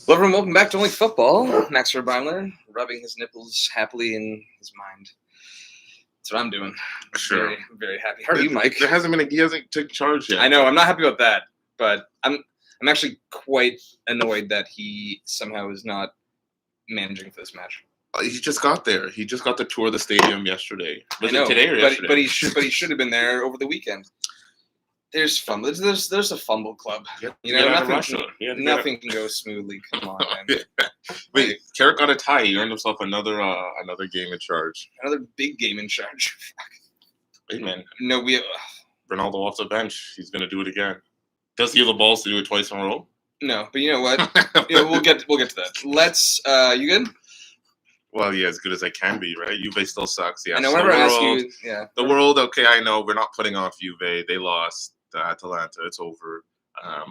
Hello everyone, welcome back to Only Football. Max Verbeimler, rubbing his nipples happily in his mind. That's what I'm doing. Sure. Very, very happy. How are you, Mike? He hasn't taken charge yet. I know, I'm not happy about that, but I'm actually quite annoyed that he somehow is not managing for this match. He just got there. He just got to tour the stadium yesterday. Was I know, it today or yesterday? But he should have been there over the weekend. There's fumble. There's a fumble club. You know, nothing can go smoothly. Come on, man. Wait, Carrick got a tie. He earned himself another game in charge. Another big game in charge. Hey, man. No, Ronaldo off the bench. He's gonna do it again. Does he have the balls to do it twice in a row? No, but you know what? We'll get to that. Let's. You good? Well, yeah, as good as I can be, right? Juve still sucks. Yeah. I know. Whenever I ask you, yeah. The world, okay, I know. We're not putting off Juve. They lost to Atalanta. It's over.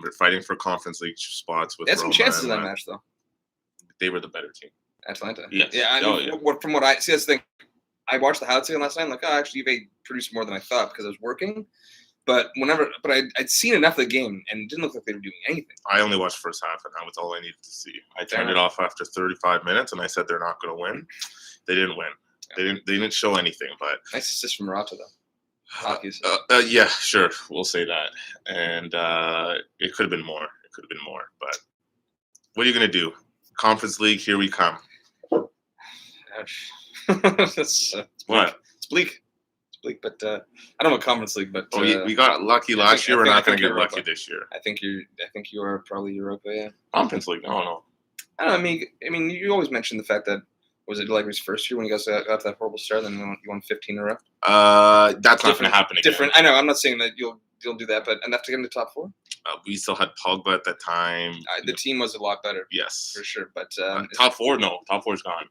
We're fighting for Conference League spots with. They had some Roma chances in that match, though. They were the better team. Atalanta. Yes. Yeah. From what I see, that's the thing. I watched the highlights again last night. I'm like, actually, Juve produced more than I thought because it was working. But I'd seen enough of the game and it didn't look like they were doing anything. I only watched the first half, and that was all I needed to see. I turned it off after 35 minutes, and I said they're not going to win. They didn't win. Yeah. They didn't show anything. But nice assist from Rafa, though. Yeah, sure, we'll say that. And it could have been more. But what are you going to do? Conference League, here we come. Ouch. What? It's bleak. But I don't know Conference League, but we got lucky last year. We're not going to get lucky this year. I think you are probably Europa. Yeah. Conference League. No. I don't know. I mean, you always mention the fact that was it like his first year when you guys got that horrible start, then you won 15 in a row. That's not going to happen again. Different. I know. I'm not saying that you'll do that, but enough to get in the top four. We still had Pogba at that time. The team was a lot better. Yes, for sure. But top four, no, top four's gone.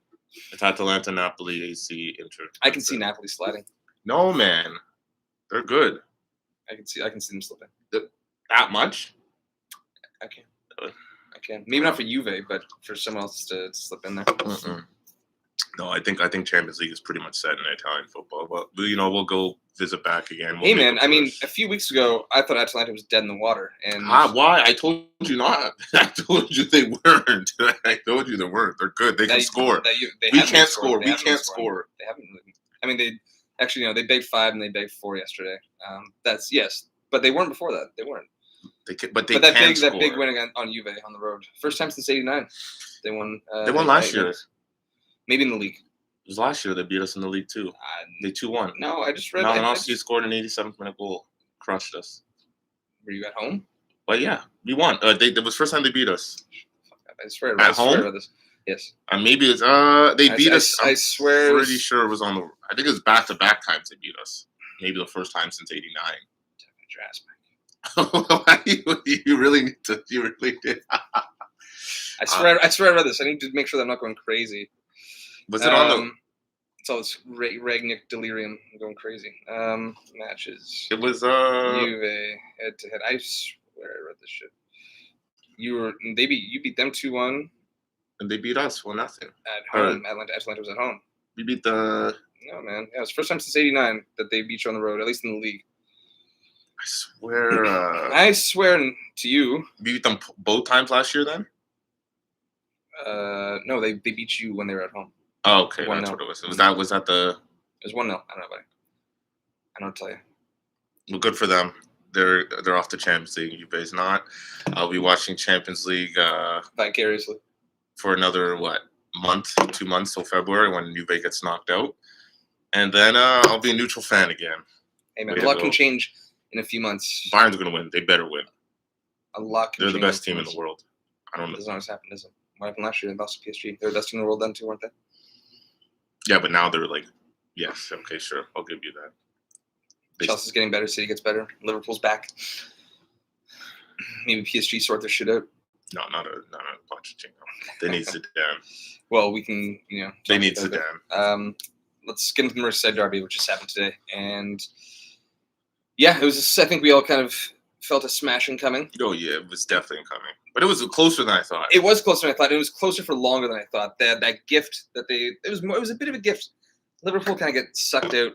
It's Atalanta, Napoli, AC, Inter. I can see Napoli sliding. No, man. They're good. I can see them slipping. That much? I can. Maybe not for Juve, but for someone else to slip in there. Mm-mm. No, I think Champions League is pretty much set in Italian football. But we'll go visit back again. Hey, man. I mean, a few weeks ago, I thought Atalanta was dead in the water. And why? I told you not. I told you they weren't. I told you they weren't. They're good. They can score. We can't score. We can't score. They haven't. I mean, they. Actually, they begged 5 and they begged 4 yesterday. That's yes, but they weren't before that. They weren't. But that big win on Juve on the road, first time since '89. They won. They won last year. Maybe in the league. It was last year they beat us in the league too. They 2-1. No, I just read. Malinowski scored an 87th minute goal, crushed us. Were you at home? But yeah, we won. It was the first time they beat us. I swear. At home. Swear this. Yes. And maybe it's they beat us. I swear. Pretty sure it was on the. I think it was back-to-back times they beat us. Maybe the first time since '89. You really need to. You really did. I swear I read this. I need to make sure that I'm not going crazy. Was it on the? It's all this Ragnick delirium. I'm going crazy. Matches. It was Juve head to head. I swear I read this shit. You beat them 2-1. And they beat us 1-0. At home. Atlanta was at home. We beat the. No, man. Yeah, it was the first time since '89 that they beat you on the road, at least in the league. I swear. I swear to you. We beat them both times last year then? No, they beat you when they were at home. Oh, okay. 1-0. That's what it was. Was that the. It was 1-0. I don't know, buddy. I don't tell you. Well, good for them. They're off to Champions League. You guys not. I'll be watching Champions League. Vicariously. For another, 2 months till February when Juve gets knocked out. And then I'll be a neutral fan again. Hey, man, a lot can change in a few months. Bayern's going to win. They better win. A lot can They're change. the best team in the world. I don't know. It doesn't always happen, does it? What happened last year? They lost to PSG. They were the best team in the world then, too, weren't they? Yeah, but now they're like, yes, okay, sure. I'll give you that. Chelsea's getting better. City gets better. Liverpool's back. Maybe PSG sort their shit out. No, not a bunch of jingle. They need Zidane. Well, we can, They need Zidane. Let's get into the Merseyside derby, which just happened today. And, yeah, it was I think we all kind of felt a smashing coming. Oh, yeah, it was definitely coming. But it was closer than I thought. It was closer than I thought. It was closer for longer than I thought. That gift that it was a bit of a gift. Liverpool kind of get sucked out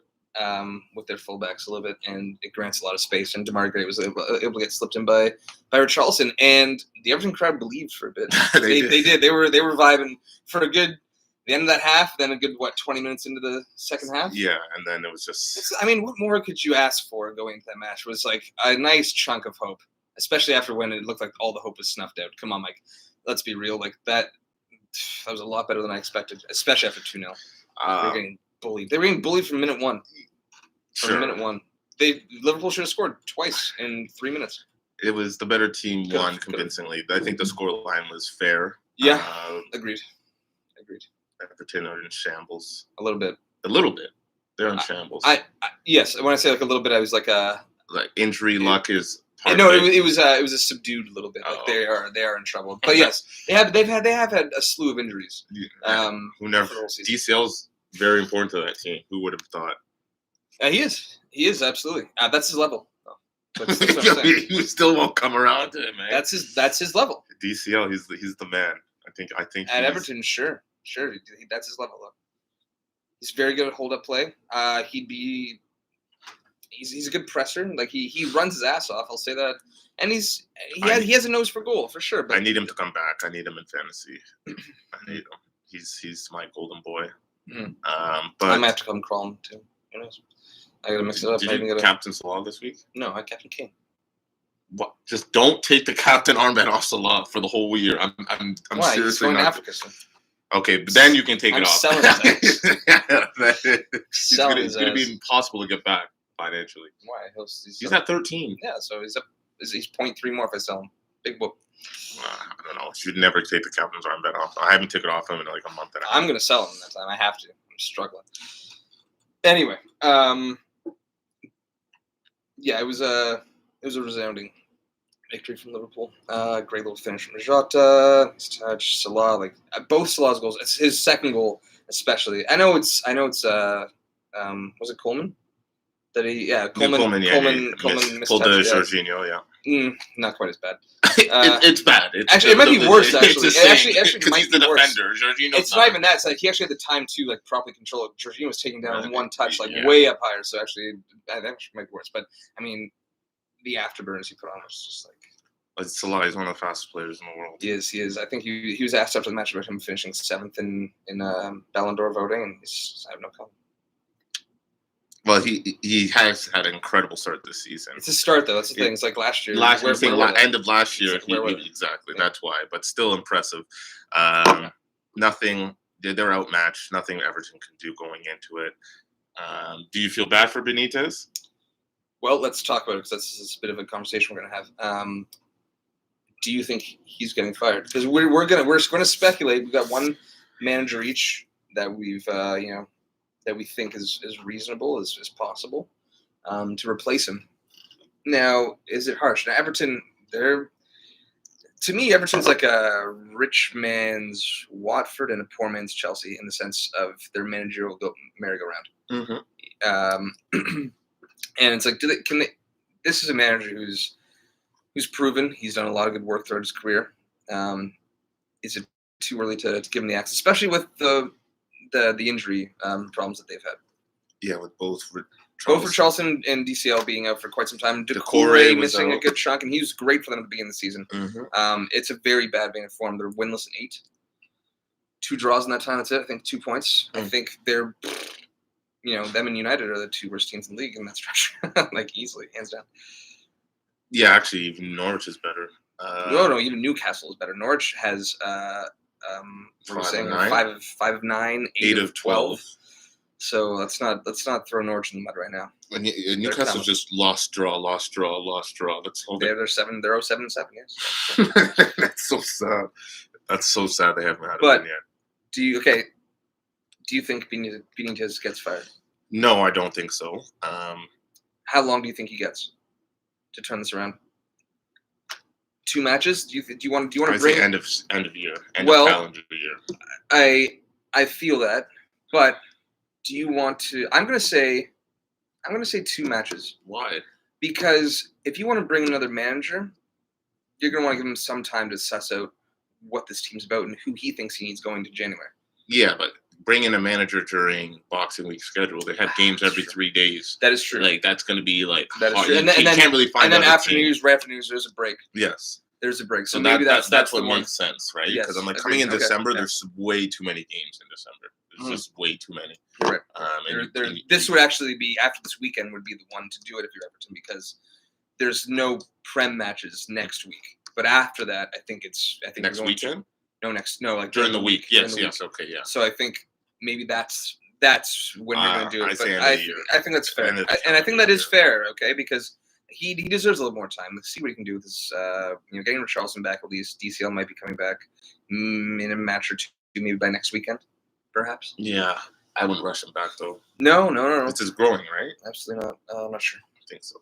with their fullbacks a little bit, and it grants a lot of space. And Demar Gray was able to get slipped in by Richarlison, and the Everton crowd believed for a bit. They did. They were vibing for a good the end of that half, then a good 20 minutes into the second half. Yeah, and then it was just. I mean, what more could you ask for going into that match? It was like a nice chunk of hope, especially after when it looked like all the hope was snuffed out. Come on, Mike. Let's be real. Like that was a lot better than I expected, especially after 2-0. They're getting bullied. They were getting bullied from minute one. From minute one. Liverpool should have scored twice in 3 minutes. It was the better team won convincingly. I think the scoreline was fair. Yeah, agreed. Everton are in shambles. A little bit. They're in shambles. Yes. When I say like a little bit, I was like like injury luck is. No, it was a subdued little bit. Like they are in trouble. But yes, they have had a slew of injuries. Who never? DCL's very important to that team. Who would have thought? He is absolutely. That's his level. He still won't come around to it, man. That's his level. DCL, he's the man. I think at Everton, sure, that's his level though. He's very good at hold up play. He's a good presser. Like he runs his ass off. I'll say that. And he has a nose for goal for sure. But I need him to come back. I need him in fantasy. I need him. He's my golden boy. But I might have to come crawling too. Who knows? I gotta mix it up. Did you captain Salah this week? No, I captain Kane. What? Just don't take the captain armband off Salah for the whole year. I'm Why? seriously He's going not. to Africa soon. Okay, but then you can take it off. Selling It's going to be impossible to get back financially. Why? He's at 13. Yeah, so he's 0.3 more if I sell him. Big whoop. I don't know. You'd never take the captain's armband off. I haven't taken it off him in like a month and a half. I'm going to sell him that time. I have to. I'm struggling. Anyway, yeah, it was a resounding victory from Liverpool. Great little finish from Jota. His touch, Salah, like both Salah's goals. It's his second goal, especially. I know it's. Was it Coleman? Coleman pulled the Jorginho, yeah. Not quite as bad. It's bad. Actually, it might be worse. Actually, it might be worse. Defender. It's not even that. It's like he actually had the time to like properly control it. Jorginho was taking down one touch, way up higher. So actually, that actually might be worse. But I mean, the afterburners he put on was just like. Salah is one of the fastest players in the world. He is. I think he was asked after the match about him finishing 7th in Ballon d'Or voting, and he's I have no comment. Well, he has had an incredible start this season. It's a start, though. That's the thing. It's like last year. End of last year. Exactly. Yeah. That's why. But still impressive. Nothing. They're outmatched. Nothing Everton can do going into it. Do you feel bad for Benitez? Well, let's talk about it because that's a bit of a conversation we're going to have. Do you think he's getting fired? Because we're going to speculate. We've got one manager each that we've that we think is reasonable as possible to replace him. Now, is it harsh? Now, Everton, to me, Everton's like a rich man's Watford and a poor man's Chelsea in the sense of their managerial merry-go-round. Mm-hmm. And it's like, this is a manager who's proven he's done a lot of good work throughout his career. Is it too early to give him the axe, especially with the injury problems that they've had? Yeah, with both Richarlison and DCL being out for quite some time. Decore missing a good chunk, and he was great for them at the beginning of the season. Mm-hmm. It's a very bad vein of form. They're winless in 8. 2 draws in that time. That's it. I think 2 points. I think they're, them and United are the 2 worst teams in the league in that stretch, like easily, hands down. Yeah, actually, even Norwich is better. No, even Newcastle is better. Norwich has. We're saying 5 of 9, 8 of 12. So let's not throw Norwich in the mud right now. And Newcastle just lost, draw. Let's hold it. They're 7-7. Yes. That's so sad. That's so sad they haven't had it yet. Do you think Benitez gets fired? No, I don't think so. How long do you think he gets to turn this around? 2 matches? Do you want to bring end of year, of calendar year? I feel that, but do you want to? I'm going to say 2 matches. Why? Because if you want to bring another manager, you're going to want to give him some time to suss out what this team's about and who he thinks he needs going to January. Yeah, but bring in a manager during Boxing Week schedule. They have games every 3 days. That is true. Like that's going to be like that is hard. true. You can't really find. And then other after New teams. Year's, there's a break. Yes. There's a break. So that, maybe that's what the one. makes sense, right? Yes, Because I'm like agreed. coming in Okay, December. yeah. There's way too many games in December. There's just way too many. Right. This would actually be after this weekend would be the one to do it if you're Everton because there's no Prem matches next week. But after that, I think next weekend. Like during the week. Yes. Week. Okay. Yeah. So I think maybe that's when you're going to do it. I think that's fair, and I think that is fair. Okay, because he deserves a little more time. Let's see what he can do with his. Getting Richarlison back at least. DCL might be coming back in a match or two, maybe by next weekend, perhaps. Yeah, I wouldn't rush him back though. No. This is growing, right? Absolutely not. I'm not sure. I think so.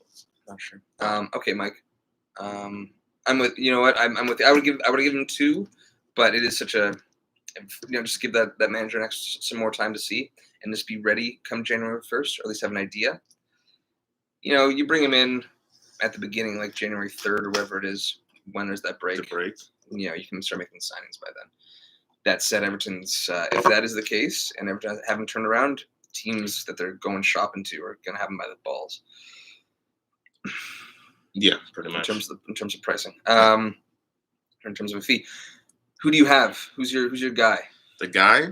Not sure. Okay, Mike. I'm with. You know what? I'm with. I would give him 2, but it is such a. Just give that manager some more time to see and just be ready come January 1st, or at least have an idea. You bring him in at the beginning, like January 3rd or whatever it is, when there's that break. You can start making signings by then. That said, Everton's, if that is the case, and Everton haven't turned around, teams that they're going shopping to are going to have them by the balls. Yeah, pretty much. In terms of pricing, in terms of a fee. Who do you have? Who's your guy? The guy?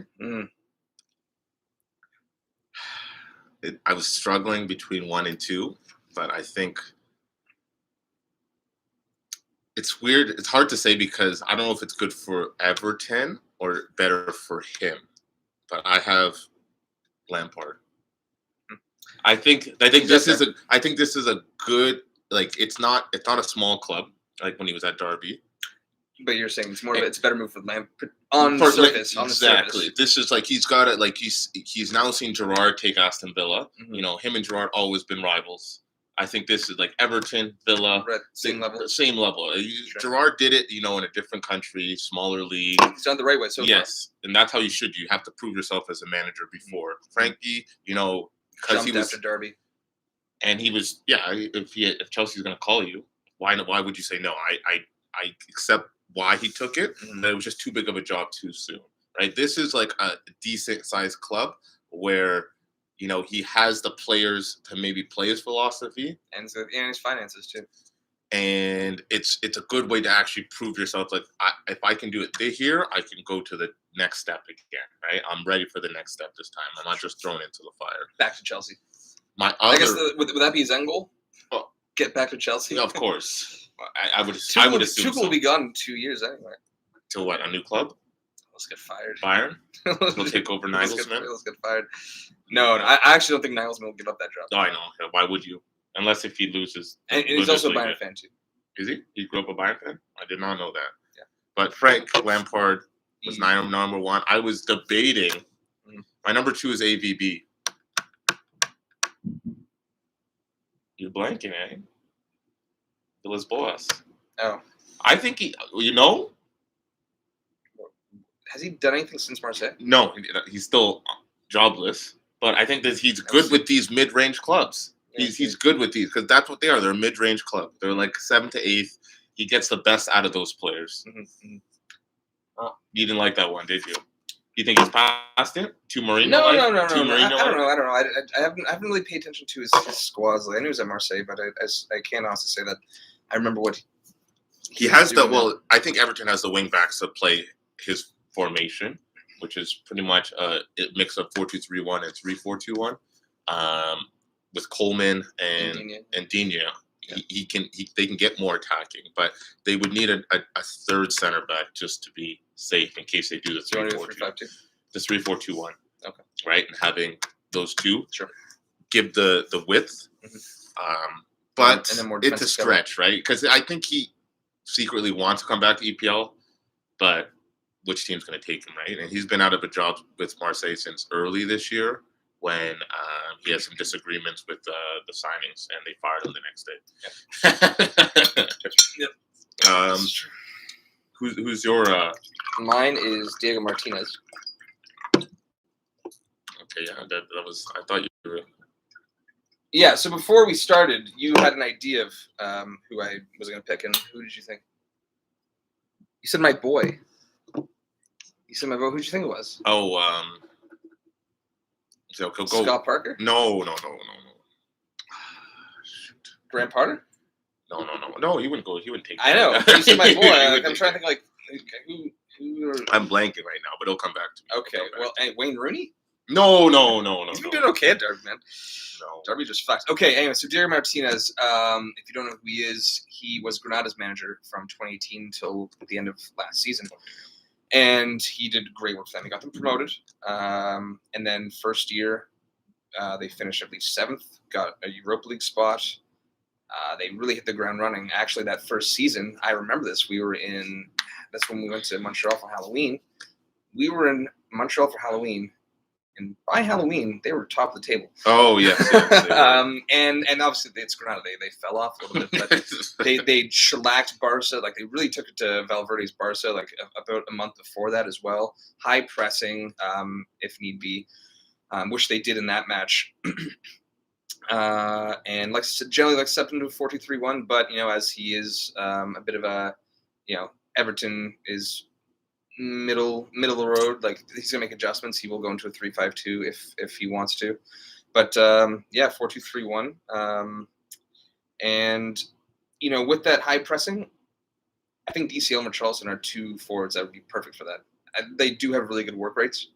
I was struggling between 1 and 2, but I think it's weird. It's hard to say because I don't know if it's good for Everton or better for him. But I have Lampard. I think this is a good, like it's not a small club like when he was at Derby. But you're saying it's it's a better move for Lampard on the surface. Exactly. This is like he's got it. Like he's now seen Gerrard take Aston Villa. Mm-hmm. Him and Gerrard always been rivals. I think this is like Everton, Villa, same level. Same level. Sure. Gerrard did it, in a different country, smaller league. He's done the right way so far. And that's how you should. You have to prove yourself as a manager before. Frankie, because he was after Derby, and he was If Chelsea's going to call you, why would you say no? I accept why he took it, but it was just too big of a job too soon, right? This is like a decent sized club where, he has the players to maybe play his philosophy. And his finances too. And it's a good way to actually prove yourself. Like, if I can do it here, I can go to the next step again, right? I'm ready for the next step this time. I'm not just thrown into the fire. Back to Chelsea. I guess would that be his end goal? Oh, get back to Chelsea? Of course. I would assume Tuchel will be gone in 2 years anyway. To what? A new club? Let's get fired. Bayern? He'll take over Nagelsmann? Let's get fired. No, I actually don't think Nagelsmann will give up that job. Oh, I know. Why would you? Unless if he loses. And he's also a Bayern fan too. Is he? He grew up a Bayern fan? I did not know that. Yeah. But Frank Lampard was number 1. I was debating. My number 2 is AVB. You're blanking, eh? Villas Boas. Oh. I think he, Has he done anything since Marseille? No, he's still jobless. But I think that he's good with these mid-range clubs. He's good with these because that's what they are. They're a mid-range club. They're like 7th to 8th. He gets the best out of those players. Mm-hmm. Oh, you didn't like that one, did you? You think he's past it? To Mourinho? No. I don't know. I haven't really paid attention to his squads. I knew he was at Marseille, but I can't honestly say that I remember what he has. I think Everton has the wing backs to play his formation, which is pretty much a mix of 4-2-3-1 and 3-4-2-1. With Coleman and Digne. They can get more attacking, but they would need a third center back just to be safe in case they do the 3-4-2. The 3-4-2-1. Okay. Right, and having those two give the width. Mm-hmm. But it's a stretch, right? Because I think he secretly wants to come back to EPL, but which team's going to take him, right? And he's been out of a job with Marseille since early this year when he had some disagreements with the signings, and they fired him the next day. Yep. Who's your? Mine is Diego Martinez. Okay, yeah, that was. I thought you were. Yeah. So before we started, you had an idea of who I was going to pick, and who did you think? You said my boy. You said my boy. Who did you think it was? Oh, So go. Scott Parker? No. Grant Parter? No, he wouldn't go. He wouldn't take I know. that. You see my boy. He I'm trying to think like who I'm blanking right now, but it'll come back to me. Okay. Well, hey, Wayne Rooney? No. He's been doing okay at Derby, man. No. Derby just fucks. Okay, anyway, so Delirium Martinez, if you don't know who he is, he was Granada's manager from 2018 till the end of last season. And he did great work for them. He got them promoted. And then first year, they finished at least 7th, got a Europa League spot. They really hit the ground running. Actually, that first season, I remember this. That's when we went to Montreal for Halloween. We were in Montreal for Halloween, and by Halloween, they were top of the table. Oh, yes. And obviously, it's Granada. They fell off a little bit, but they shellacked Barca. Like, they really took it to Valverde's Barca, like, about a month before that as well. High pressing, if need be, which they did in that match. And like I said, generally like stepped into a 4-2-3-1, but as he is a bit of a, Everton is middle of the road. Like he's gonna make adjustments. He will go into a 3-5-2 if he wants to, but 4-2-3-1. And with that high pressing, I think DCL and Richarlison are two forwards that would be perfect for that. They do have really good work rates.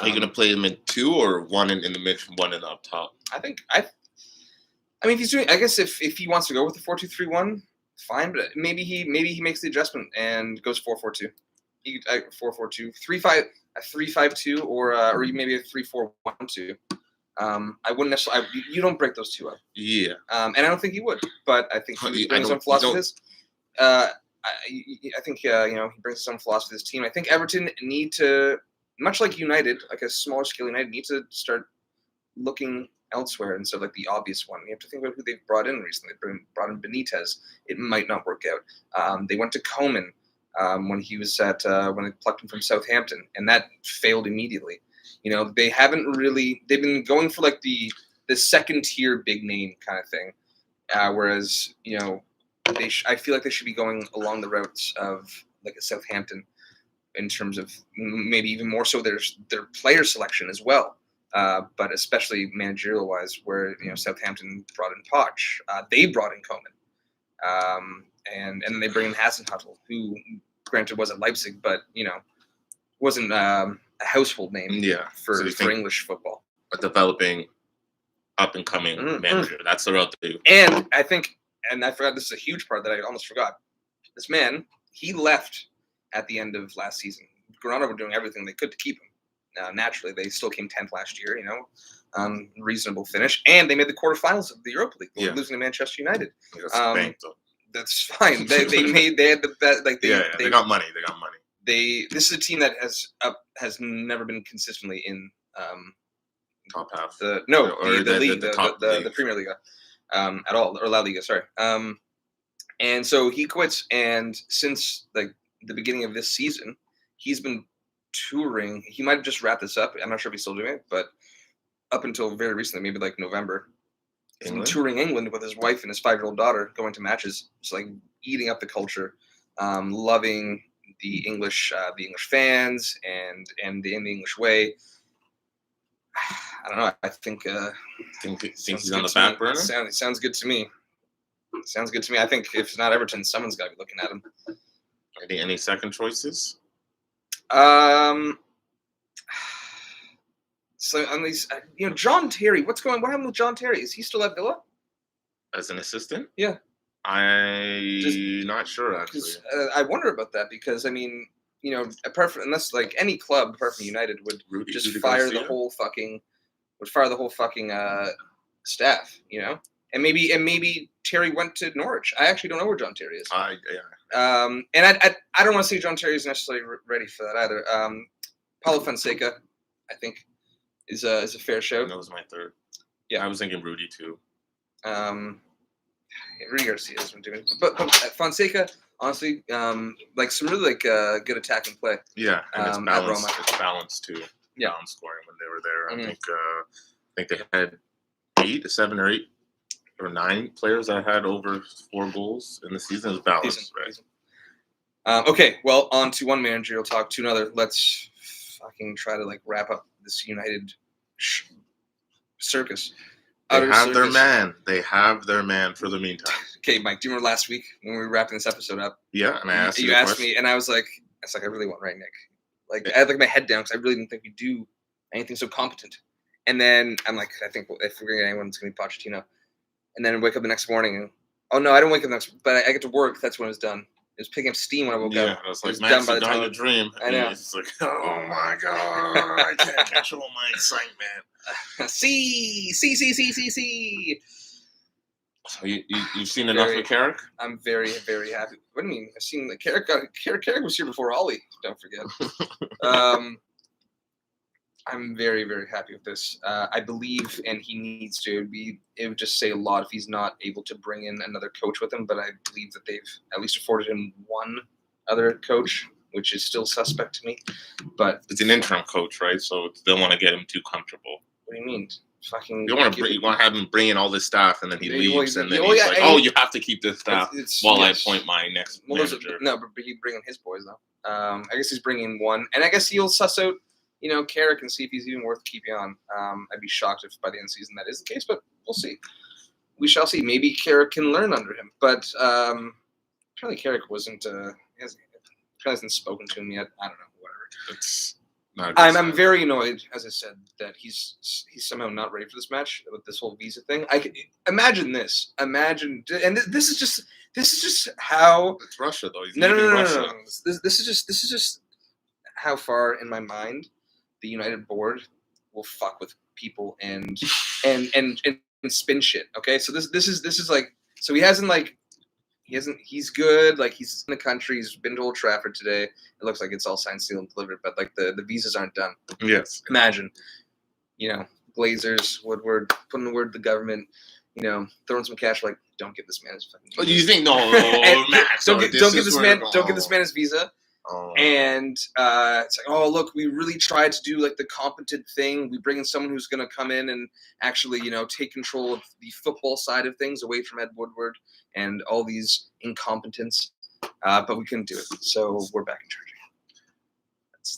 Are you going to play them in 2 or 1 in the mid, 1 in the up top? I mean, if he's doing, I guess if he wants to go with the 4-2-3-1, fine. But maybe he makes the adjustment and goes 4-4-2, 4-4-2, 3-5-2, or maybe a 3-4-1-2. I wouldn't necessarily. You don't break those two up. Yeah. And I don't think he would. But I think he's bringing some philosophy to this. I think he brings some philosophy to this team. I think Everton need to, much like United, like a smaller scale United, need to start looking elsewhere instead of like the obvious one. You have to think about who they've brought in recently. They brought in Benitez. It might not work out. They went to Koeman when he was when they plucked him from Southampton, and that failed immediately. They haven't really. They've been going for like the second tier big name kind of thing, whereas I feel like they should be going along the routes of like a Southampton in terms of maybe even more so their player selection as well. But especially managerial-wise, where Southampton brought in Poch, they brought in Koeman, and then they bring in Hasenhüttl, who granted was at Leipzig, but wasn't a household name for English football. A developing, up and coming manager. That's the route to do. And I think, and I forgot, this is a huge part that I almost forgot. This man, he left at the end of last season. Granada were doing everything they could to keep him. Naturally, they still came 10th last year, reasonable finish. And they made the quarterfinals of the Europa League, losing to Manchester United. That's fine. They had the best. Like they got money. They got money. This is a team that has never been consistently in top half. The league, the Premier League, at all, or La Liga. Sorry. And so he quits, and since like the beginning of this season, he's been touring. He might have just wrapped this up. I'm not sure if he's still doing it, but up until very recently, maybe like November, he's been touring England with his wife and his 5-year-old daughter, going to matches, just like eating up the culture, loving the English fans and the English way. I don't know. I think he's on the back burner. Sounds good to me. Sounds good to me. I think if it's not Everton, someone's got to be looking at him. Any second choices? So on these, John Terry. What happened with John Terry? Is he still at Villa as an assistant? Yeah, I'm not sure actually. I wonder about that because I mean, apart from unless like any club apart from United would just fire the whole fucking staff, and maybe Terry went to Norwich. I actually don't know where John Terry is. And I don't want to say John Terry is necessarily ready for that either. Paulo Fonseca, I think, is a fair shout. That was my third. Yeah, I was thinking Rudy too. Rudy Garcia has been doing, but Fonseca, honestly, like some really good attack and play. Yeah, and it's balanced. It's balanced too. Yeah, scoring when they were there. I think they had 7 or 8 or 9 players that had over 4 goals in the season. It was balanced, right? Okay, well, on to one managerial talk to another. Let's fucking try to wrap up this United circus. They Utter have their circus. man. They have their man for the meantime. Okay, Mike, do you remember last week when we were wrapping this episode up? Yeah, and I asked you the asked question. me, and I was like, I really want Ragnick. Like, I had like my head down because I really didn't think we'd do anything so competent. And then I'm like, I think if we're getting anyone, it's gonna be Pochettino. And then I wake up the next morning, and oh no, I don't wake up next, but I get to work. That's when it was done. It was picking up steam when I woke up. Yeah, I was It like, was Max, done by you're the time dying to dream. I know. And it's like, oh my god, I can't control my excitement. See. So you've seen enough of Carrick? I'm very, very happy. What do you mean? I've seen the Carrick was here before Ollie. Don't forget. I'm very, very happy with this. I believe, and he needs to be. It would just say a lot if he's not able to bring in another coach with him. But I believe that they've at least afforded him one other coach, which is still suspect to me. But it's an interim coach, right? So they don't want to get him too comfortable. What do you mean? Fucking. You want to have him bring in all this staff, and then he leaves, and then he's like, "Oh, you have to keep this staff while I appoint my next manager." No, but he's bringing his boys though. I guess he's bringing one, and I guess he'll suss out, Carrick and see if he's even worth keeping on. I'd be shocked if by the end of the season that is the case, but we'll see. We shall see. Maybe Carrick can learn under him, but apparently Carrick wasn't. Hasn't spoken to him yet. I don't know. Whatever. It's. I'm very annoyed, as I said, that he's somehow not ready for this match with this whole visa thing. I could imagine this. And this is just how it's Russia though. He's no. Russia. This is just how far in my mind the United board will fuck with people and spin shit. Okay, so this is like so he's good. Like he's in the country. He's been to Old Trafford today. It looks like it's all signed, sealed, and delivered. But like the visas aren't done. Yes. Imagine, Glazers, Woodward, putting the word to the government. Throwing some cash. Like, don't give this man his fucking. What do you think? No, Max. Don't give this man his visa. And it's like, oh look, we really tried to do like the competent thing. We bring in someone who's going to come in and actually, take control of the football side of things away from Ed Woodward and all these incompetents. But we couldn't do it, so we're back in charge.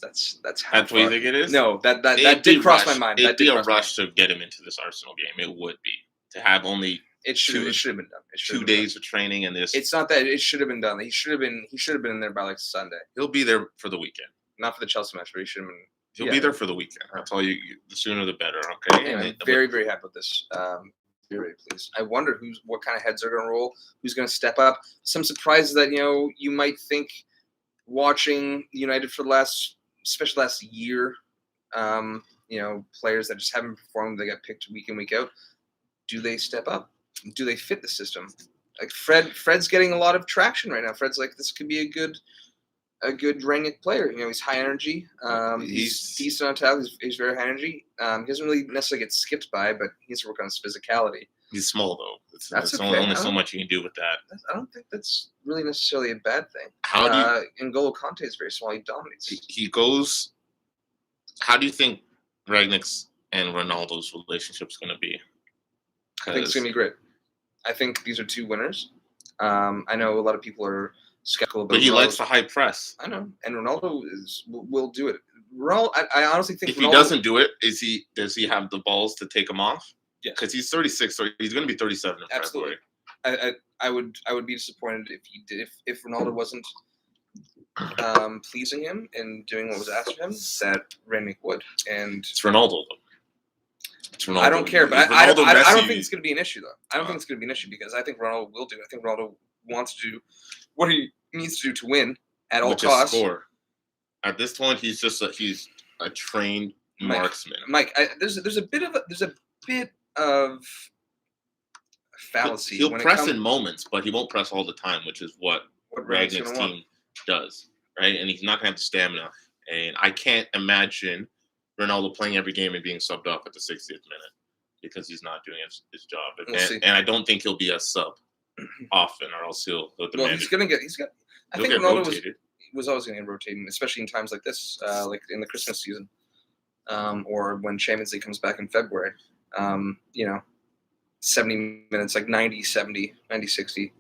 That's how. That's what you think it is? No, that did cross my mind. It'd be a rush to get him into this Arsenal game. It would be to have only. It should have been done. 2 days of training and this. It's not that it should have been done. He should have been in there by like Sunday. He'll be there for the weekend. Not for the Chelsea match, but he should have been. He'll be there for the weekend. I'll tell you, the sooner the better. Okay. Anyway, I'm very, very happy with this. Very pleased. I wonder what kind of heads are going to roll. Who's going to step up? Some surprises that you might think watching United for especially last year. Players that just haven't performed. They got picked week in, week out. Do they step up? Do they fit the system? Like Fred's getting a lot of traction right now. Fred's like, this could be a good Rangnick player. He's high energy. He's decent on talent. He's very high energy. He doesn't really necessarily get skipped by, but he needs to work on his physicality. He's small though. That's there's okay. only so much you can do with that. I don't think that's really necessarily a bad thing. N'Golo Kante is very small. He dominates. He goes. How do you think Ragnick's and Ronaldo's relationship is going to be? I think it's going to be great. I think these are two winners. I know a lot of people are skeptical about. But he likes the high press. I know, and Ronaldo will do it. I honestly think if he doesn't do it, does he have the balls to take him off? Yeah, because he's 36, so he's going to be 37 in Absolutely. February. I would be disappointed if he did if Ronaldo wasn't pleasing him and doing what was asked of him. That Rangnick would, and it's Ronaldo though. I don't care, but I don't think it's going to be an issue, though. I don't think it's going to be an issue because I think Ronaldo will do it. I think Ronaldo wants to do what he needs to do to win at all costs. Score. At this point, he's a trained marksman. Mike, there's a bit of fallacy. He'll press in moments, but he won't press all the time, which is what Ragnick's team does, right? And he's not going to have the stamina. And I can't imagine Ronaldo playing every game and being subbed off at the 60th minute because he's not doing his job. And I don't think he'll be a sub often, or else he'll demand he's going to get. I think Ronaldo was always going to get rotating, especially in times like this, like in the Christmas season, or when Champions League comes back in February. 70 minutes, like 90, 70, 90, 60,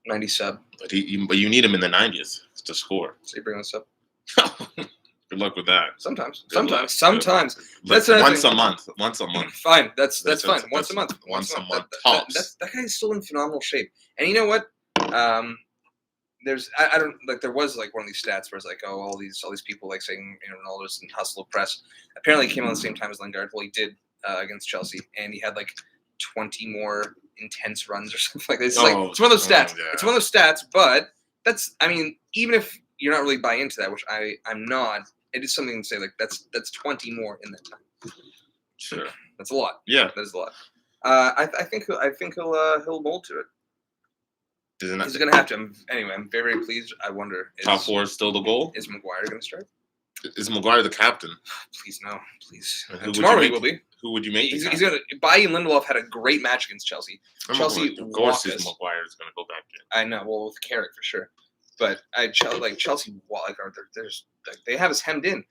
90 sub. But you need him in the 90s to score. So you bring this up. Good luck with that. Sometimes. Good luck. That's another once thing. a month. Once a month. Fine. That's fine. Once a month. Once a month. That guy's still in phenomenal shape. And you know what? I don't like. There was like one of these stats where it's like, oh, all these people like saying Ronaldo's in hustle press. Apparently, he came on the same time as Lingard. Well, he did against Chelsea, and he had like 20 more intense runs or something like that. It's it's one of those stats. Yeah. It's one of those stats, but even if you're not really buying into that, which I'm not, it is something to say like that's 20 more in that time. Sure, that's a lot. Yeah, that is a lot. I think he'll mold to it. He's gonna have to. Anyway, I'm very, very pleased. I wonder. Top four is still the goal. Is Maguire gonna start? Is Maguire the captain? Please no, please. Tomorrow he will be. Who would you make? He's gonna. Bailly and Lindelof had a great match against Chelsea. Chelsea, of course, Maguire is gonna go back in. I know. Well, with Carrick for sure, but Chelsea. They have us hemmed in.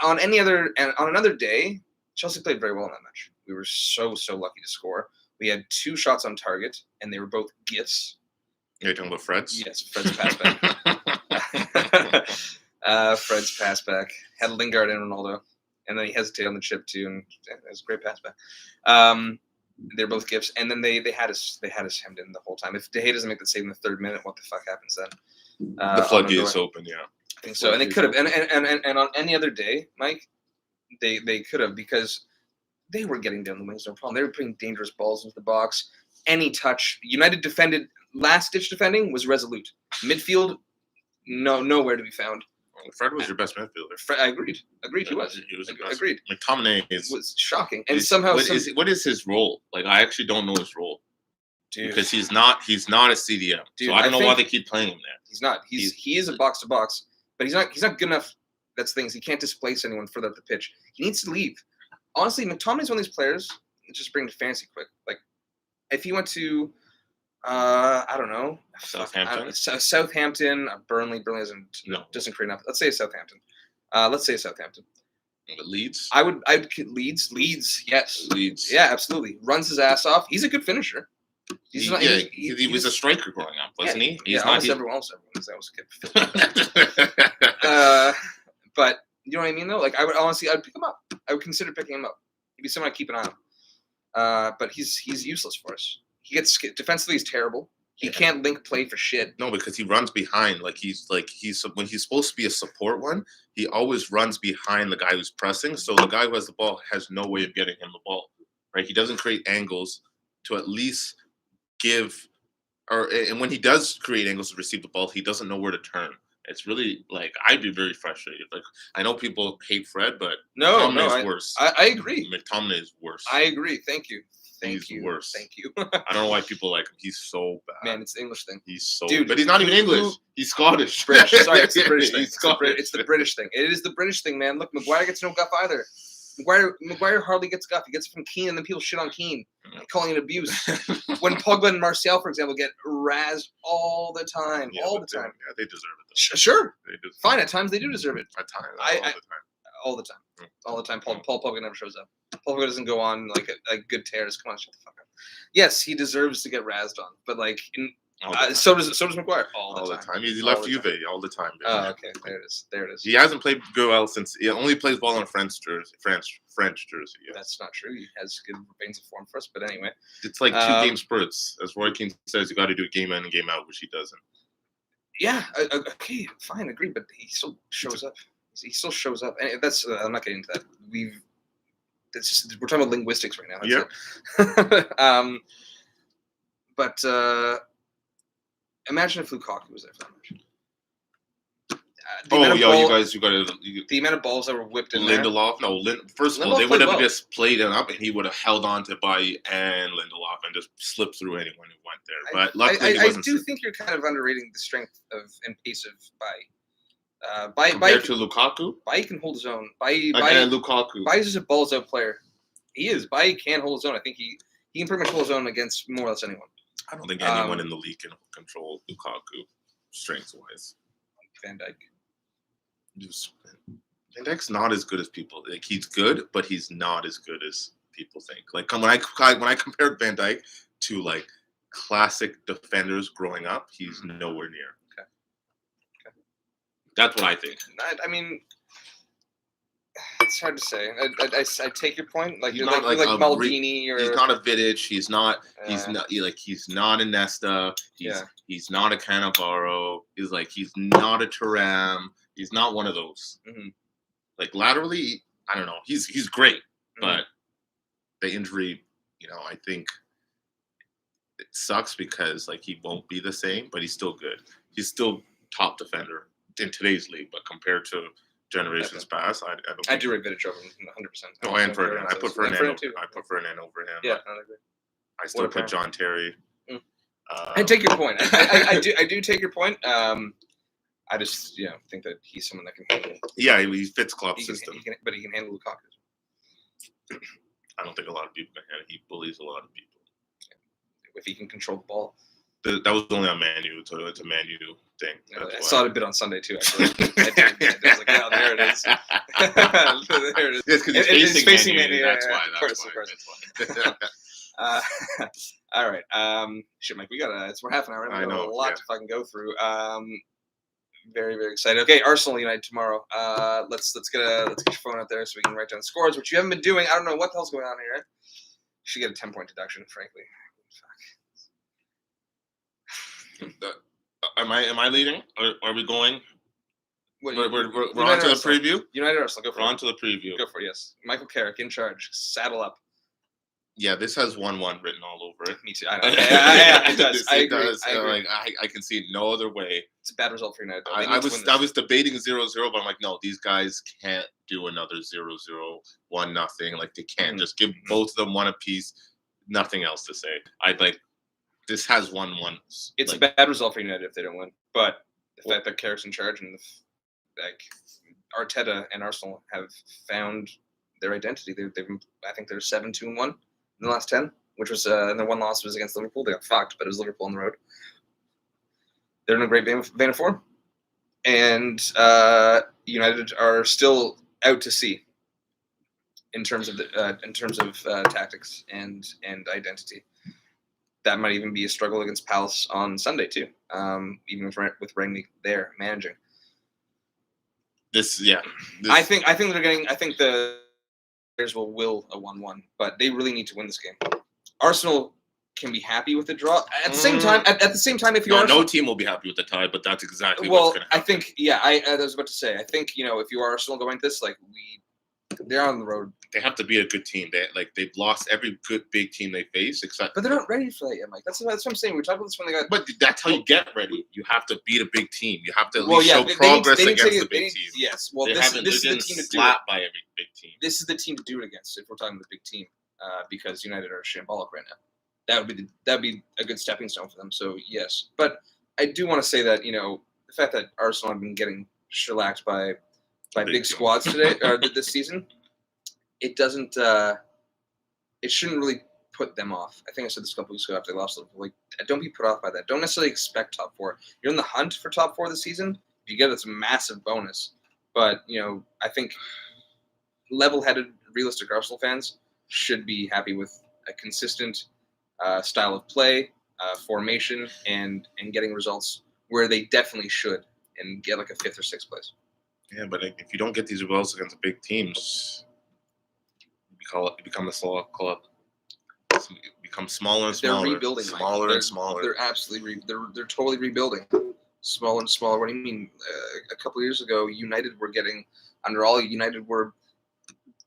On another day, Chelsea played very well in that match. We were so lucky to score. We had 2 shots on target, and they were both gifts. You're talking about Fred's? Yes, Fred's pass back. Fred's pass back had Lingard and Ronaldo, and then he hesitated on the chip too, and it was a great pass back. They're both gifts, and then they had us hemmed in the whole time. If De Gea doesn't make the save in the 3rd minute, what the fuck happens then? The floodgates open, yeah. I think so, and they could have, and on any other day, Mike, they could have, because they were getting down the wings, no problem. They were putting dangerous balls into the box. Any touch, United defended. Last-ditch defending was resolute. Midfield, nowhere to be found. Fred was your best midfielder. I agreed. He was. Agreed. McTominay was shocking, and somehow what is his role? Like, I actually don't know his role. Dude. Because he's not a CDM. Dude, so I don't know why they keep playing him there. He's not. He is a box to box, but he's not good enough. That's things. He can't displace anyone further up the pitch. He needs to leave. Honestly, McTominay's one of these players. Just bring to fantasy quick. Like, if he went to. I don't know. Southampton, Burnley. Burnley doesn't create enough. Let's say Southampton. But Leeds? I'd Leeds. Leeds, yes. Leeds. Yeah, absolutely. Runs his ass off. He's a good finisher. He was a striker growing up, wasn't he? Almost everyone. That was good. But you know what I mean, though? Like, I'd pick him up. I would consider picking him up. He'd be someone I'd keep an eye on. But he's useless for us. He gets defensively. He's terrible. He can't link play for shit. No, because he runs behind. He's when he's supposed to be a support one, he always runs behind the guy who's pressing. So the guy who has the ball has no way of getting him the ball. Right? He doesn't create angles to at least give, and when he does create angles to receive the ball, he doesn't know where to turn. It's really I'd be very frustrated. Like, I know people hate Fred, but McTominay is worse. I agree. McTominay is worse. I agree. Thank you. He's worse. Thank you. I don't know why people like him. He's so bad. Man, it's the English thing. He's so dude, but he's not even English. He's Scottish. British. Sorry, it's the British thing. It's the British thing. It is the British thing, man. Look, Maguire gets no guff either. Maguire hardly gets guff. He gets it from Keane, and then people shit on Keane, calling it abuse. When Pogba and Martial, for example, get razzed all the time. All the time. Yeah, they deserve it. Sure. Fine, at times they do deserve it. At times. All the time. All the time. Paul Pogba never shows up. Paul Pogba doesn't go on like a good tears. Come on, shut the fuck up. Yes, he deserves to get razzed on, but so does Maguire all the time. He left Juve all the time. Baby. Oh, okay. There it is. He hasn't played good well since he only plays ball on a French jersey. Yeah. That's not true. He has good veins of form for us, but anyway. It's like 2 game spurts. As Roy Keane says, you got to do game in and game out, which he doesn't. Yeah. Okay. Fine. Agree. But he still shows up. He still shows up, and that's. I'm not getting into that. We're talking about linguistics right now. Yeah. But imagine if Lukaku was there for that match. You got to. The amount of balls that were whipped in Lindelof. there. First of all, they would have just played it up, and he would have held on to Bailly and Lindelof and just slipped through anyone who went there. But luckily, he wasn't. I do think you're kind of underrating the strength and pace of Bailly. Compared to Lukaku? Bailly can hold his own. Bailly Lukaku. Bailly's just a balls out player. He is. Bailly can hold his own. I think he can pretty much hold his own against more or less anyone. I don't think anyone in the league can control Lukaku, strength-wise. Van Dijk. Van Dijk's not as good as people. Like, he's good, but he's not as good as people think. Like, when I compared Van Dijk to like classic defenders growing up, he's nowhere near. Okay. That's what I think. I mean, It's hard to say. I take your point. Like He's you're not like Maldini or he's not a Vidic. He's not a Nesta. Yeah. He's not a Cannavaro. He's not a Thuram. He's not one of those. Mhm. Like laterally, I don't know. He's great, Mhm. but the injury, I think it sucks because like he won't be the same, but he's still good. He's still top defender in today's league, but compared to generations past, I do rate Vidic over him 100%. No, and Ferdinand. I put Ferdinand over him. Yeah, I agree. I still put John Terry. I take your point. I do take your point. I just think that he's someone that can handle. Yeah, he fits Klopp's system. But he can handle Lukaku. I don't think a lot of people can handle. He bullies a lot of people. If he can control the ball. That was only on Man U, so it's a Man U thing. I saw it a bit on Sunday too. Actually, I was like, "Oh, there it is." There it is. Yes, because he's facing Man U. That's why. Of course. All right. Shit, Mike, we're half an hour. We got a lot to fucking go through. Very, very excited. Okay, Arsenal United tomorrow. Let's get your phone out there so we can write down the scores, which you haven't been doing. I don't know what the hell's going on here. You should get a 10-point deduction, frankly. Am I leading? Are we going? We're on to the preview. United Arsenal. Go for it. We're on to the preview. Go for it. Yes. Michael Carrick in charge. Saddle up. Yeah, this has 1-1 written all over it. Me too. I know. Yeah, it does. I agree. Does. I agree. I can see no other way. It's a bad result for United. I was debating 0-0, but I'm like, no, these guys can't do another 0-0, 1-0. Like they can't just give both of them one apiece. Nothing else to say. This has 1-1. It's a bad result for United if they don't win. But the fact that Carrick's in charge and Arteta and Arsenal have found their identity. I think they're 7-2-1 in the last 10, which was and their one loss was against Liverpool. They got fucked, but it was Liverpool on the road. They're in a great vein of form, and United are still out to sea in terms of tactics and identity. That might even be a struggle against Palace on Sunday too, even with Rangnick there managing. I think the players will will a 1-1, but they really need to win this game. Arsenal can be happy with the draw. At the same time, if no team will be happy with the tie, but that's exactly what's going to happen. I think I was about to say. I think if you are Arsenal going this, they're on the road. They have to be a good team. They've lost every good big team they face, except. But they're not ready for that yet, Mike. That's what I'm saying. We talked about this when they got. But that's how you get ready. You have to beat a big team. You have to at least show progress against the big team. Yes. Well, this is the team to do it. By every big team. This is the team to do it against. If we're talking the big team, because United are shambolic right now. That would be a good stepping stone for them. So yes, but I do want to say that the fact that Arsenal have been getting shellacked by big squads today or this season. It doesn't. It shouldn't really put them off. I think I said this a couple weeks ago after they lost Liverpool. Don't be put off by that. Don't necessarily expect top 4. You're in the hunt for top 4 this season. If you get it, it's a massive bonus. But I think level-headed, realistic Arsenal fans should be happy with a consistent style of play, formation, and getting results where they definitely should, and get a 5th or 6th place. Yeah, but if you don't get these results against the big teams. You become a slow club. It becomes smaller and smaller. They're rebuilding. Smaller and smaller. They're absolutely they're totally rebuilding. Smaller and smaller. What do you mean? A couple of years ago, United were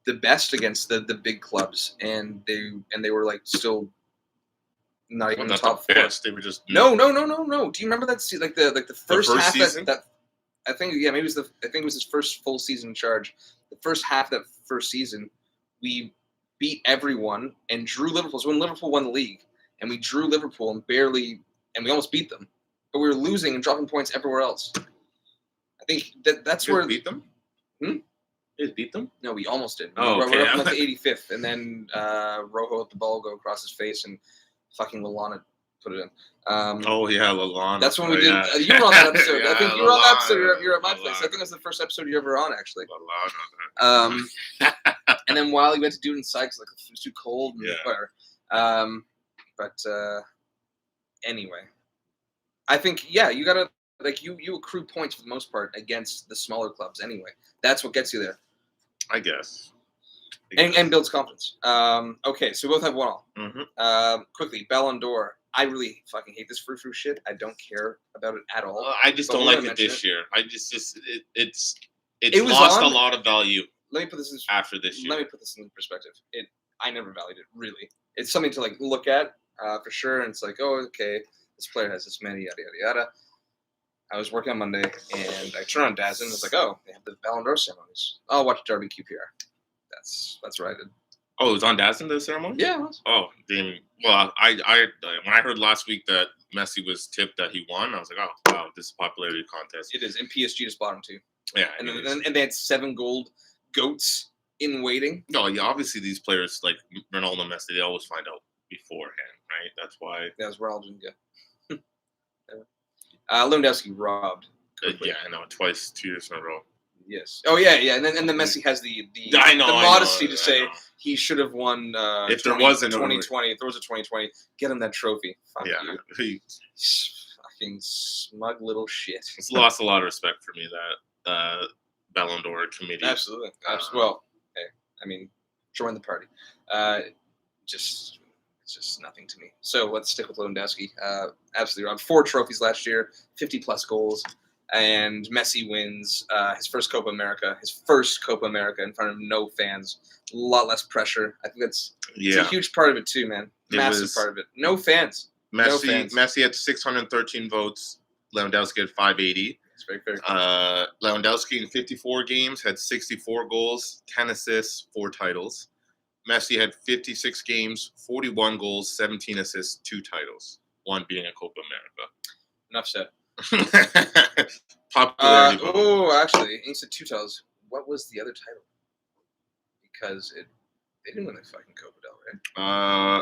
the best against the big clubs, and they were still not even in the top 4. Best. They were just no. Do you remember that? The first half season? that I think maybe it was his first full season in charge. The first half of that first season. We beat everyone and drew Liverpool. So when Liverpool won the league, and we drew Liverpool and we almost beat them, but we were losing and dropping points everywhere else. I think that's where beat them. You guys beat them? No, we almost did. Oh, okay. We're up in the 85th, and then Rojo let the ball go across his face, and fucking Lallana put it in. Lallana. That's when we did. You were on that episode. I think you were on that episode. You're at my place. I think it was the first episode you ever on, actually. Lallana. And then Wiley went to do it inside because it was too cold and whatever. Anyway, I think you gotta you accrue points for the most part against the smaller clubs anyway. That's what gets you there. I guess. And builds confidence. Okay, so we both have 1-1. Mm-hmm. Quickly, Ballon d'Or. I really fucking hate this frou-frou shit. I don't care about it at all. I just don't like it this year. It's lost a lot of value. Let me put this in after this year. Let me put this in perspective. I never valued it really. It's something to like look at for sure, and it's like, oh, okay, this player has this many, yada yada yada. I was working on Monday, and I turned on DAZN, and it's like, oh, they have the Ballon d'Or ceremonies. I'll watch Derby QPR. That's what I did. Oh, it was on DAZN, the ceremony? Yeah, it was. Oh, damn. Well, I when I heard last week that Messi was tipped that he won, I was like, oh, wow, this is a popularity contest. It is, and PSG just bought him too. Yeah, and they had 7 gold goats in waiting. No, yeah, obviously these players like Ronaldo and Messi, they always find out beforehand, right? That's why. Yeah, it was Ronaldo. Lewandowski robbed. Yeah, I know, twice, 2 years in a row. Yes. Oh yeah. And then Messi has the modesty to say he should have won. If there wasn't 2020, if there was a 2020, get him that trophy. Fuck yeah, you. Fucking smug little shit. It's lost a lot of respect for me, that Ballon d'Or committee. Absolutely. Well, hey, I mean, join the party. It's just nothing to me. So let's stick with Lewandowski. Absolutely wrong. 4 trophies last year, 50 plus goals. And Messi wins his first Copa America in front of no fans. A lot less pressure. I think it's a huge part of it too, man. Massive part of it. No fans. Messi had 613 votes. Lewandowski had 580. It's very fair. Lewandowski in 54 games had 64 goals, 10 assists, 4 titles. Messi had 56 games, 41 goals, 17 assists, 2 titles. 1 being a Copa America. Enough said. Popularity. Actually, he said 2 titles. What was the other title? Because they didn't win the fucking Copa del Rey.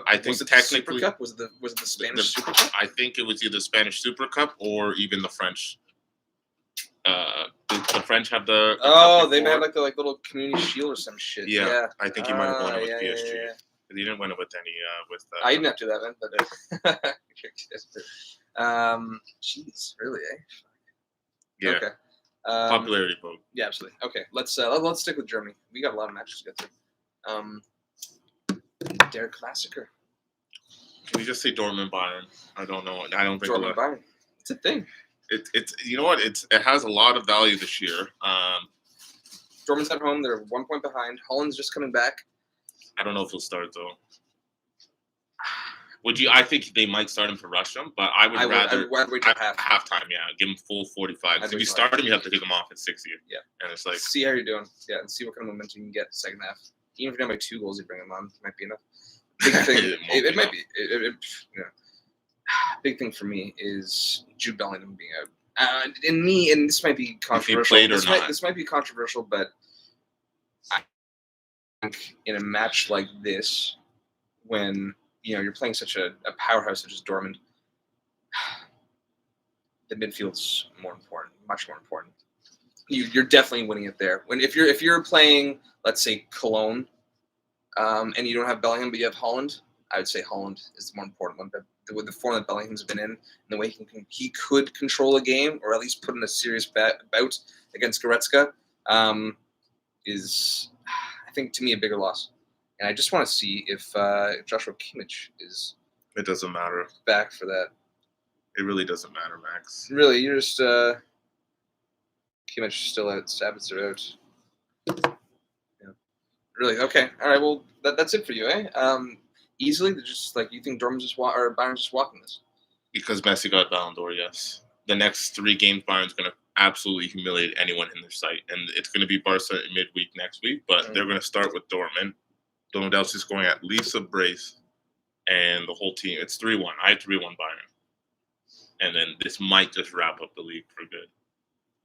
I think was it technically the Super Cup? Was it the Spanish Super Cup? I think it was either Spanish Super Cup or even the French. The French have the they may have like the little community shield or some shit. Yeah. I think he might have won it with PSG. Yeah. He didn't win it with any I didn't have to do that, man. But jeez, really, eh? Yeah. Okay. Popularity vote. Yeah, absolutely. Okay, let's stick with Germany. We got a lot of matches to get to. Der Klassiker. Can we just say Dortmund Bayern? I don't know. I don't think Dortmund Bayern. It's a thing. It's you know what? It has a lot of value this year. Dortmund's at home. They're 1 point behind. Holland's just coming back. I don't know if he'll start though. Would you? I think they might start him for Russia, but I would rather wait till halftime. Yeah, give him full 45. If you start him, you have to take him off at 60. Yeah, and it's like see how you're doing. Yeah, and see what kind of momentum you can get second half. Even if you're down by 2 goals, you bring him on. It might be enough. Big thing. it might be. Big thing for me is Jude Bellingham being out. And this might be controversial. This might be controversial, but I think in a match like this, when you're playing such a powerhouse such as Dortmund, the midfield's more important, much more important. You're definitely winning it there. If you're playing, let's say Cologne, and you don't have Bellingham but you have Holland, I would say Holland is the more important one. But with the form that Bellingham's been in, and the way he could control a game or at least put in a serious bout against Goretzka, is, I think, to me, a bigger loss. And I just want to see if Joshua Kimmich is. It doesn't matter. Back for that. It really doesn't matter, Max. Really, you're just Kimmich still out. Sabitzer out. Yeah. Really? Okay. All right. Well, that's it for you, eh? Easily, just like you think Dortmund's just or Bayern's just walking this. Because Messi got Ballon d'Or, yes. The next 3 games, Bayern's going to absolutely humiliate anyone in their sight, and it's going to be Barca in midweek next week. But they're going to start with Dortmund. Lewandowski's scoring at least a brace, and the whole team. It's 3-1. I had 3-1 Bayern, and then this might just wrap up the league for good.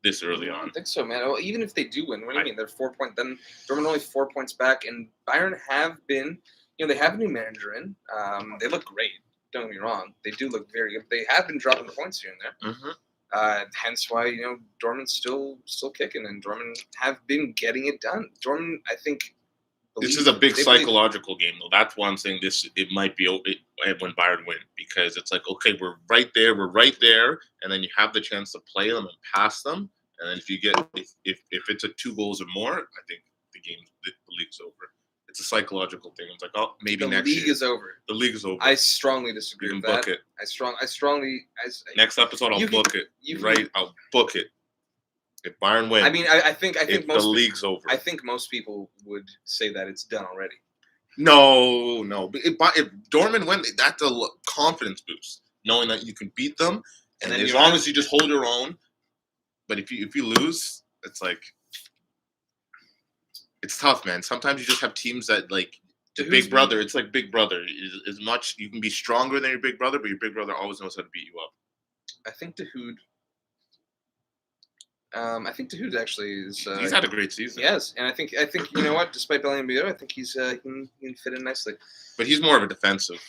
This early on. I don't think so, man. Well, even if they do win, what do you mean? They're 4 points. Then Dortmund only 4 points back, and Bayern have been. They have a new manager in. They look great. Don't get me wrong. They do look very good. They have been dropping the points here and there. Mm-hmm. Hence why Dortmund's still kicking, and Dortmund have been getting it done. Dortmund, I think. This is a big psychological game, though. That's why I'm saying it might be when Bayern win, because it's like, okay, we're right there, and then you have the chance to play them and pass them, and then if you get if it's a 2 goals or more, I think the league's over. It's a psychological thing. It's like, oh, maybe The next league year. is over. The league is over. I strongly disagree You with can that. book it. I strongly. Next episode, I'll book it. I'll book it. If Bayern wins, I mean, I think the league's over. I think most people would say that it's done already. No. If Dortmund win, that's a confidence boost, knowing that you can beat them, and as long as you just hold your own. But if you lose, it's like it's tough, man. Sometimes you just have teams that like the Big Brother. It's like Big Brother. As much you can be stronger than your big brother, but your big brother always knows how to beat you up. I think Dahoud. I think Dahoud actually is. He's had a great season. Yes, and I think you know what? Despite Bellingham being I think he's he can fit in nicely. But he's more of a defensive.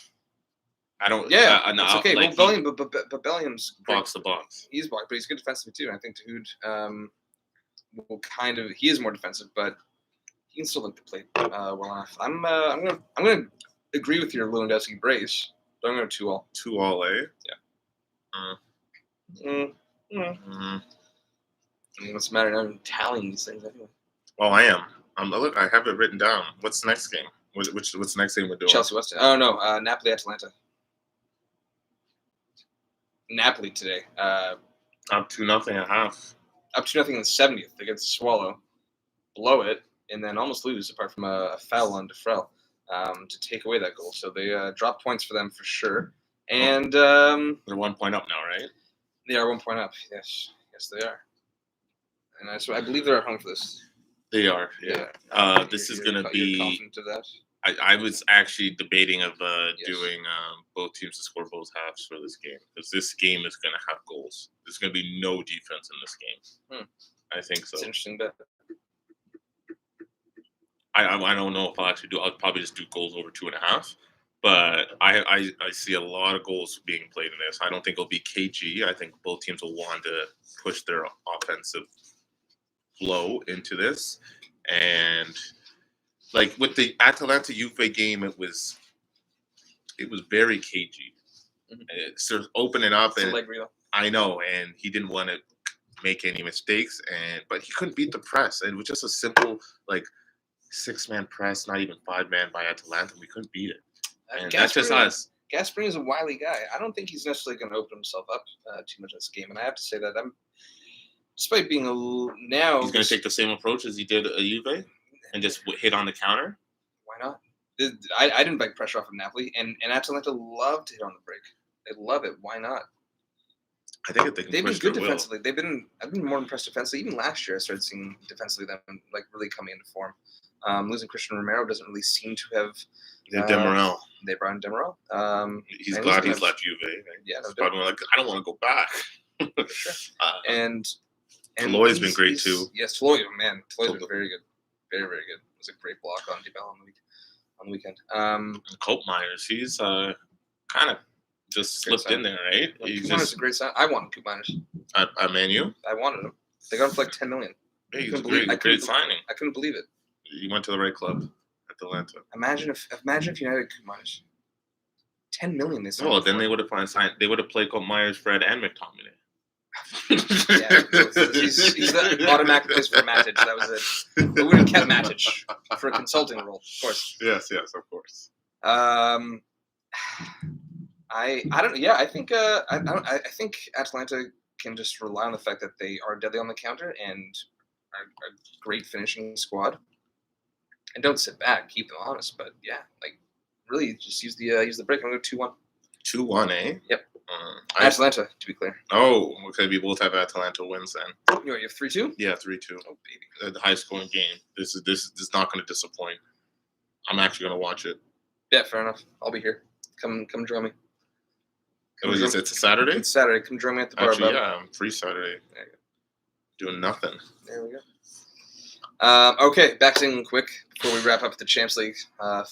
I don't. Yeah, it's okay. Like well, Bellingham, but Bellingham's box to box. He's box, but he's good defensively too. And I think Dahoud will kind of he is more defensive, but he can still look to play well enough. I'm gonna agree with your Lewandowski brace. But I'm going 2-2. 2-2, eh? Yeah. I mean, what's the matter? I'm tallying these things anyway. Oh, I am. Look, I have it written down. What's the next game? What's the next game we're doing? Chelsea West. Oh no, Napoli Atalanta. Napoli today. Up 2-0 at half. Up 2-0 in the 70th against Swallow. Blow it and then almost lose apart from a foul on Defrel to take away that goal. So they drop points for them for sure. And they're 1 point up now, right? They are 1 point up. Yes, they are. And I believe they're at home for this. They are, yeah. This is going to be. Confident of that? I was actually debating of doing both teams to score both halves for this game because this game is going to have goals. There's going to be no defense in this game. I think so. It's interesting bet. I don't know if I'll actually do. I'll probably just do goals over 2.5. But I see a lot of goals being played in this. I don't think it'll be KG. I think both teams will want to push their offensive flow into this. And like with the Atalanta Juve game, it was very cagey. It's sort of opening up, and I know, and he didn't want to make any mistakes, but he couldn't beat the press. It was just a simple like 6-man press, not even 5-man by Atalanta. We couldn't beat it, and that's just us. Gasperini is a wily guy. I don't think he's necessarily going to open himself up too much in this game, and I have to say that despite being now he's going to take the same approach as he did at Juve and just hit on the counter. Why not? I didn't beg pressure off of Napoli, and Atalanta love to hit on the break. They love it. Why not? I think they've been good defensively. I've been more impressed defensively. Even last year, I started seeing defensively them like really coming into form. Losing Christian Romero doesn't really seem to have. Demirel. They brought in Demirel. He's glad he's left Juve. Right? Yeah, he's probably like, I don't want to go back. Sure. And Toloy's been great too. Yes, Toloy's been very good, very very good. It was a great block on Dybala on the weekend. Cope Myers, he's kind of just slipped in there, right? He's just a great sign. I wanted Coop Miners. At Man U? I wanted him. They got him for like $10 million. Yeah, he's a great signing. I couldn't believe it. You went to the right club, Atalanta. Imagine if United had Coop Miners. $10 million. Then they would have signed. They would have played Cope Myers, Fred, and McTominay. He's the automatic place for Matic. That was it. But we would have kept Matic for a consulting role, of course. Yes, of course. I don't. Yeah, I think I think Atalanta can just rely on the fact that they are deadly on the counter and are a great finishing squad. And don't sit back, keep them honest. But yeah, like really, just use the break. I'm going to 2-1. 2-1, eh? Yep. Atalanta, to be clear. Oh, okay. We both have Atalanta wins then. You have 3-2? Yeah, 3-2. Oh baby, the high scoring game. This is not going to disappoint. I'm actually going to watch it. Yeah, fair enough. I'll be here. Come join me. It's a Saturday? It's Saturday. Come join me at the bar. Actually, yeah, I'm free Saturday. There you go. Doing nothing. There we go. Okay, back in quick before we wrap up the Champions League.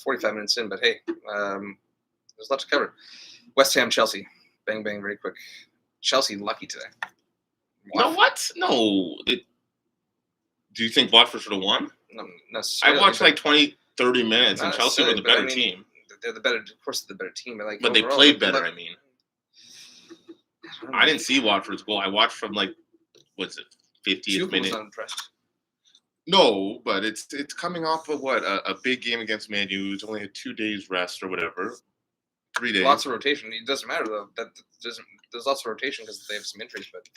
45 minutes in, but hey, there's a lot to cover. West Ham, Chelsea. Bang, bang, very quick. Chelsea lucky today. No, what? No. Do you think Watford should have won? No, necessarily. I watched like 20, 30 minutes, and Chelsea were the better team. They're the better, of course, they're the better team. But overall, they played better, I mean. I didn't see Watford's goal. I watched from, 50th minute. Not impressed. No, but it's coming off of what a big game against Man U. It's only had 2 days rest or whatever, 3 days. Lots of rotation. It doesn't matter though. That doesn't. There's lots of rotation because they have some injuries, but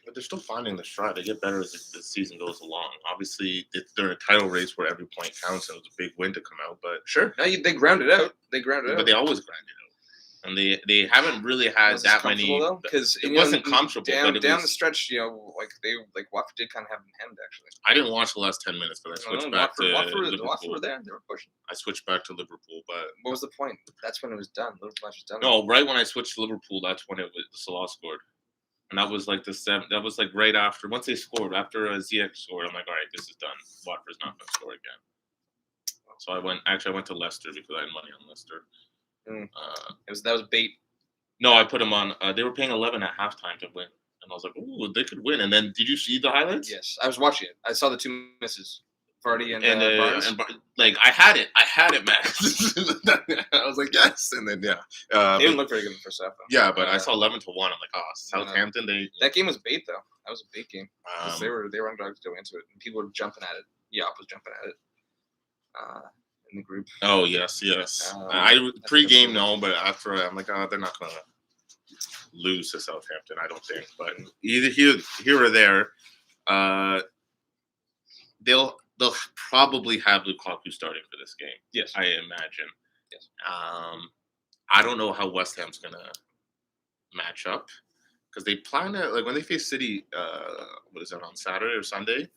But they're still finding the stride. They get better as the season goes along. Obviously, they're in a title race where every point counts, and it was a big win to come out. But sure, no, they ground it out. They ground it out. But they always grind it out, and they haven't really had that many. Because it wasn't comfortable. Down but the stretch, like Watford did kind of have them hemmed actually. I didn't watch the last 10 minutes, but I switched back to Liverpool. Watford were there. They were pushing. I switched back to Liverpool, but what was the point? That's when it was done. Liverpool was done. No, right when I switched to Liverpool, that's when Salah scored. And that was like that was like right after, once they scored, after Ziyech scored, I'm like, all right, this is done. Watford's not going to score again. So I went to Leicester because I had money on Leicester. That was bait. No, I put them on, they were paying 11 at halftime to win. And I was like, ooh, they could win. And then, did you see the highlights? Yes, I was watching it. I saw the two misses. Vardy and Barnes. Like I had it, man. I was like, yes, and then they didn't look very good in the first half. Though. Yeah, but I saw 11-1. I'm like, oh, Southampton. That game was bait though. That was a bait game. They were underdogs to go into it, and people were jumping at it. Yop was jumping at it in the group. Oh yes. I pre-game no, but after I'm like, oh, they're not gonna lose to Southampton. I don't think, but either here or there, they'll probably have Lukaku starting for this game. Yes. I imagine. Yes. I don't know how West Ham's going to match up because they plan to, like, when they face City, what is it, on Saturday or Sunday?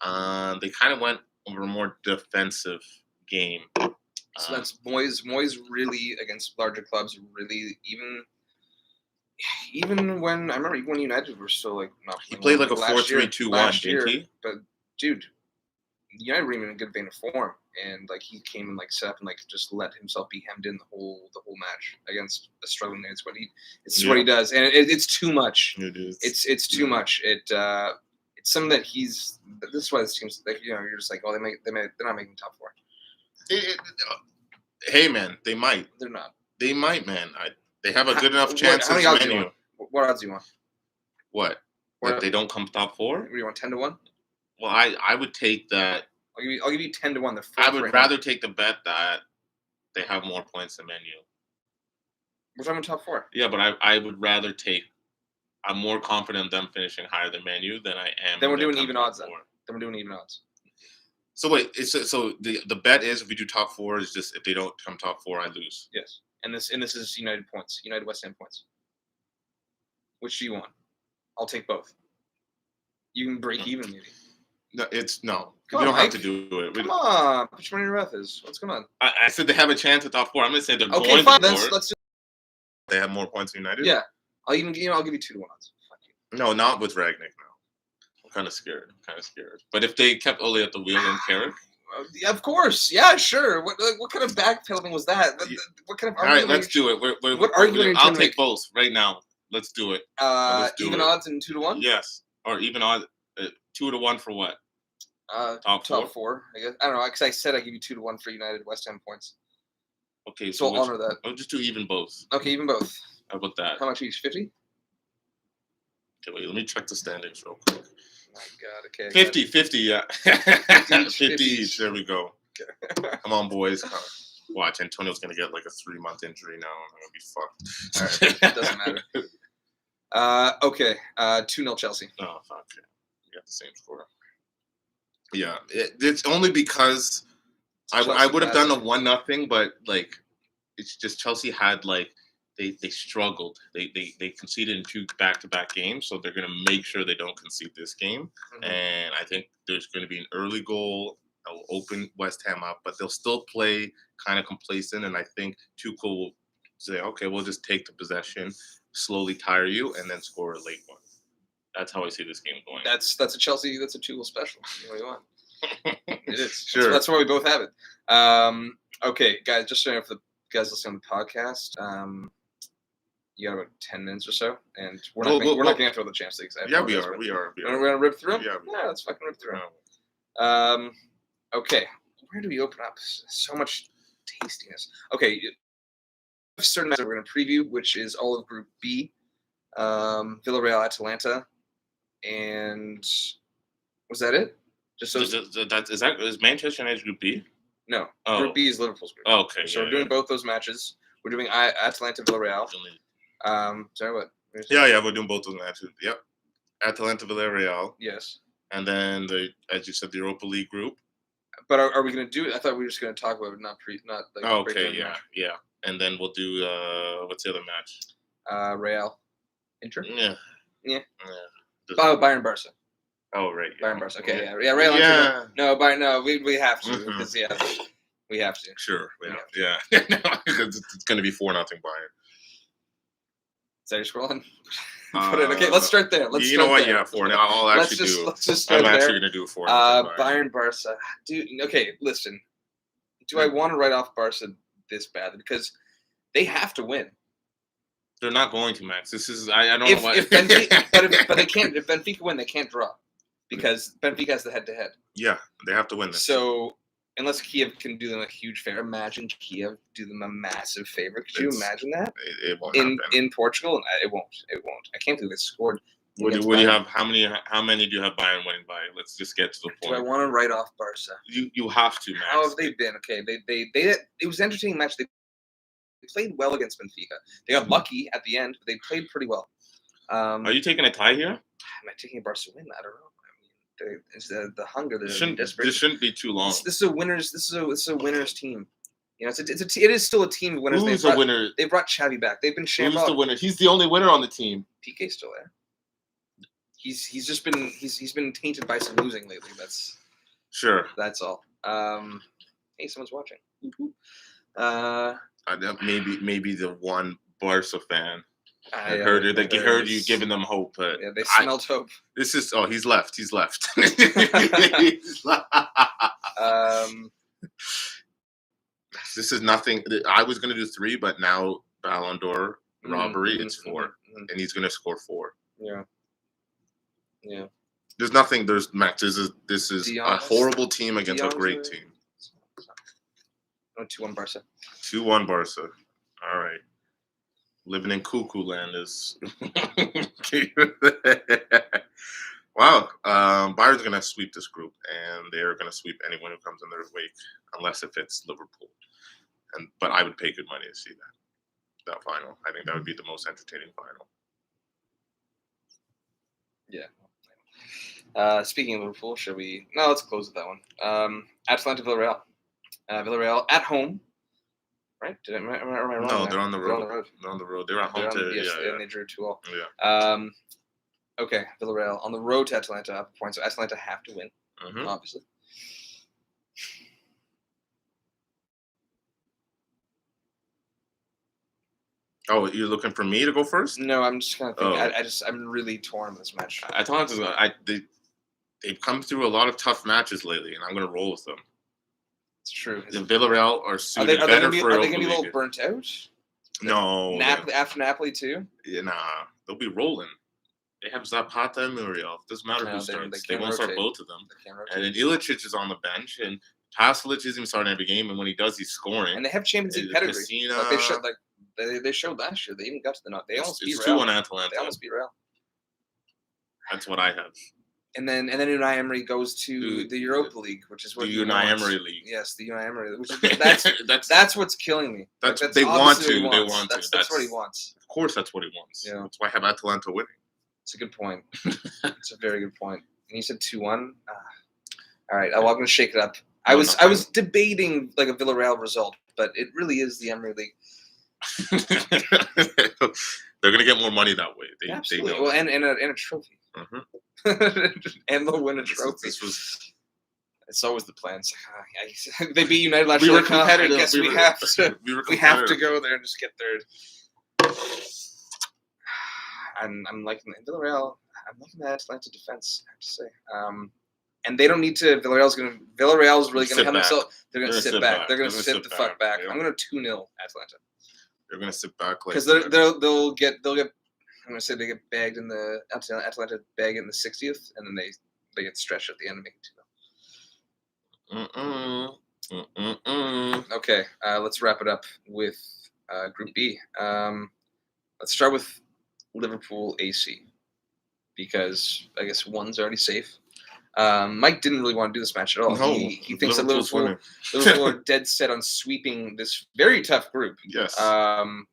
Mm-hmm. They kind of went over a more defensive game. So that's Moyes really, against larger clubs, really, even when, I remember even when United were still, like, not he played like a 4-3-2-1, didn't he? But, dude, United were even in a good vein of form, and like he came and like set up and like just let himself be hemmed in the whole match against a struggling United squad. It's what he does, and it's too much. It is. It's too much. It's something that he's. This is why this team's like you're just like they're not making top four. Hey man, they might. They're not. They might, man. They have a good enough chance. How many odds do you want? What odds do you want? What? That they don't come top four? What do you want? 10-1? Well, I would take that. I'll give you 10-1. I would rather take the bet that they have more points than Man U. We're talking top four. Yeah, but I would rather take. I'm more confident in them finishing higher than Man U than I am. Then we're doing even odds. Then we're doing even odds. So wait, so the bet is if we do top four is just if they don't come top four, I lose. Yes, and this is United points, United West Ham points. Which do you want? I'll take both. You can break even maybe. No, no. Come we on, don't have to do it. Come on, put your money in your mouth. What's going on? I said they have a chance at top four. I'm gonna say they're going to fine. Let's do. They have more points than United. Yeah, I'll give you 2-1 odds. Fuck you. No, not with Ragnick. No, I'm kind of scared. But if they kept Ole at the wheel and Carrick, yeah, of course. Yeah, sure. What kind of backpedaling was that? What kind of argument? All right, let's do it. What argument? I'll take both right now. Let's do it. Even odds and 2-1. Yes, or even odds 2-1 for what? Top four. I guess I don't know because I said I give you 2-1 for United West Ham points. Okay, so I'll honor that. I'll just do even both. Okay, even both. How about that? How much each? 50. Okay, wait. Let me check the standings real quick. Oh my God. Okay. 50, yeah. 50 each. There we go. Okay. Come on, boys. Watch, Antonio's gonna get like a 3-month injury now. I'm gonna be fucked. All right, doesn't matter. Okay. 2-0 Chelsea. Oh fuck. Yeah. We got the same score. Yeah, it's only because I would have done a 1-0, but like it's just Chelsea had like they struggled. They conceded in 2 back-to-back games, so they're gonna make sure they don't concede this game. Mm-hmm. And I think there's going to be an early goal that will open West Ham up, but they'll still play kind of complacent. And I think Tuchel will say, okay, we'll just take the possession, slowly tire you, and then score a late one. That's how I see this game going. That's a Chelsea. That's a Tuchel special. What do you want? It is. Sure. That's why we both have it. Okay, guys. Just showing up for the guys listening to the podcast. You got about 10 minutes or so, and we're not going to throw the Champions League. Yeah, we are. We're going to rip through them. Yeah, let's fucking rip through them. Okay, where do we open up? So much tastiness. Okay, certain matches we're going to preview, which is all of Group B. Villarreal, Atalanta, and Was that it? Just those? Is Manchester United Group B? No. Oh. Group B is Liverpool's group. Oh, okay. So we're doing both those matches. We're doing Atalanta Villarreal. Sorry, what? Yeah, we're doing both those matches. Yep. Atalanta Villarreal. Yes. And then as you said, the Europa League group. But are we going to do it? I thought we were just going to talk about it, not. Okay, yeah. And then we'll do what's the other match? Real. Inter. Yeah. Bayern Barca. Oh right. Yeah. Bayern Barca. Okay, yeah. Real. Yeah. Inter. No, Bayern. No, we have to because we have to. Sure. Yeah. Because it's going to be 4-0 Bayern. Is that your scrolling? Okay, let's start there. You know what? Yeah, 4. Now I'll actually let's just start I'm there. actually going to do 4. Bayern Barca. Dude, okay, listen. Do I want to write off Barca this badly? Because they have to win. They're not going to, Max. This is I don't know why. But they can't. If Benfica win, they can't draw because Benfica has the head-to-head. Yeah, they have to win this. So unless Kiev can do them a huge favor, imagine Kiev do them a massive favor. Could you imagine that? It won't happen. In Portugal? It won't. I can't believe they scored. What do you have? How many do you have Bayern winning by? Let's just get to the point. Do I want to write off Barca? You have to, Max. How have they been? Okay, they it was an entertaining match. They played well against Benfica. They got lucky at the end, but they played pretty well. Are you taking a tie here? Am I taking a Barca win? I don't know. I mean, it's the hunger. This shouldn't be too long. This is a winners. This is a winners team. You know, it is still a team of winners. Who's the winner? They brought Xavi back. They've been shambles. Who's the winner? He's the only winner on the team. PK's still there. He's just been tainted by some losing lately. That's sure. That's all. Hey, someone's watching. Maybe the one Barca fan. I heard you giving them hope, but yeah, they smelled hope. This is he's left. He's left. This is nothing. I was going to do 3, but now Ballon D'Or robbery. It's 4, and he's going to score 4. Yeah. There's nothing. There's Max. This is a horrible team against a great team. 2-1 Barca. 2-1 Barca. All right. Living in cuckoo land is. Wow. Bayern's going to sweep this group, and they're going to sweep anyone who comes in their wake, unless if it's Liverpool. But I would pay good money to see that final. I think that would be the most entertaining final. Yeah. Speaking of Liverpool, should we? No, let's close with that one. Atalanta Villarreal. Villarreal at home. Right? Am I wrong? No, they're on the road. They're on the road. They're at home and they drew 2-2. Yeah. Okay, Villarreal on the road to Atalanta, up points. So Atalanta have to win, obviously. Oh, you're looking for me to go first? No, I'm just kind of thinking. I'm really torn on this match. They've come through a lot of tough matches lately, and I'm going to roll with them. It's true. The Villarreal are suited better for Are they going to be a little burnt out? No. After Napoli too? Yeah, nah. They'll be rolling. They have Zapata and Muriel. Doesn't matter who starts. They won't start both of them. And then Ilicic is on the bench, and Pasalic isn't starting every game, and when he does, he's scoring. And they have Champions League pedigree. They showed last year. They even got to the knot. They almost beat Real. 2-1 Atalanta. They almost beat Real. That's what I have. And then Unai Emery goes to the Europa League, which is what the Unai Emery League. Yes, the Unai Emery League. Which is, that's what's killing me. They want to. They want to. That's what he wants. Of course, that's what he wants. Yeah. That's why I have Atalanta winning. It's a good point. It's a very good point. And you said 2-1. All right, I'm going to shake it up. I was debating like a Villarreal result, but it really is the Emery League. They're going to get more money that way. Absolutely. Well, and a trophy. And they'll win a trophy. It's always the plan. They beat United last year. We were competitive. I guess we have to. We have to go there and just get there. I'm liking Villarreal. I'm liking that Atlanta defense, I have to say. And they don't need to. Villarreal's really going to have themselves. They're going to sit back. They're going to sit the fuck back. Yeah. I'm going to 2-0 Atlanta. They're going to sit back because they'll get. I'm going to say they get bagged in the Atlanta bag in the 60th, and then they get stretched at the end and make it 2-0. Okay, let's wrap it up with Group B. Let's start with Liverpool AC because I guess one's already safe. Mike didn't really want to do this match at all. No, he thinks that Liverpool's winning. Liverpool are dead set on sweeping this very tough group. Yes.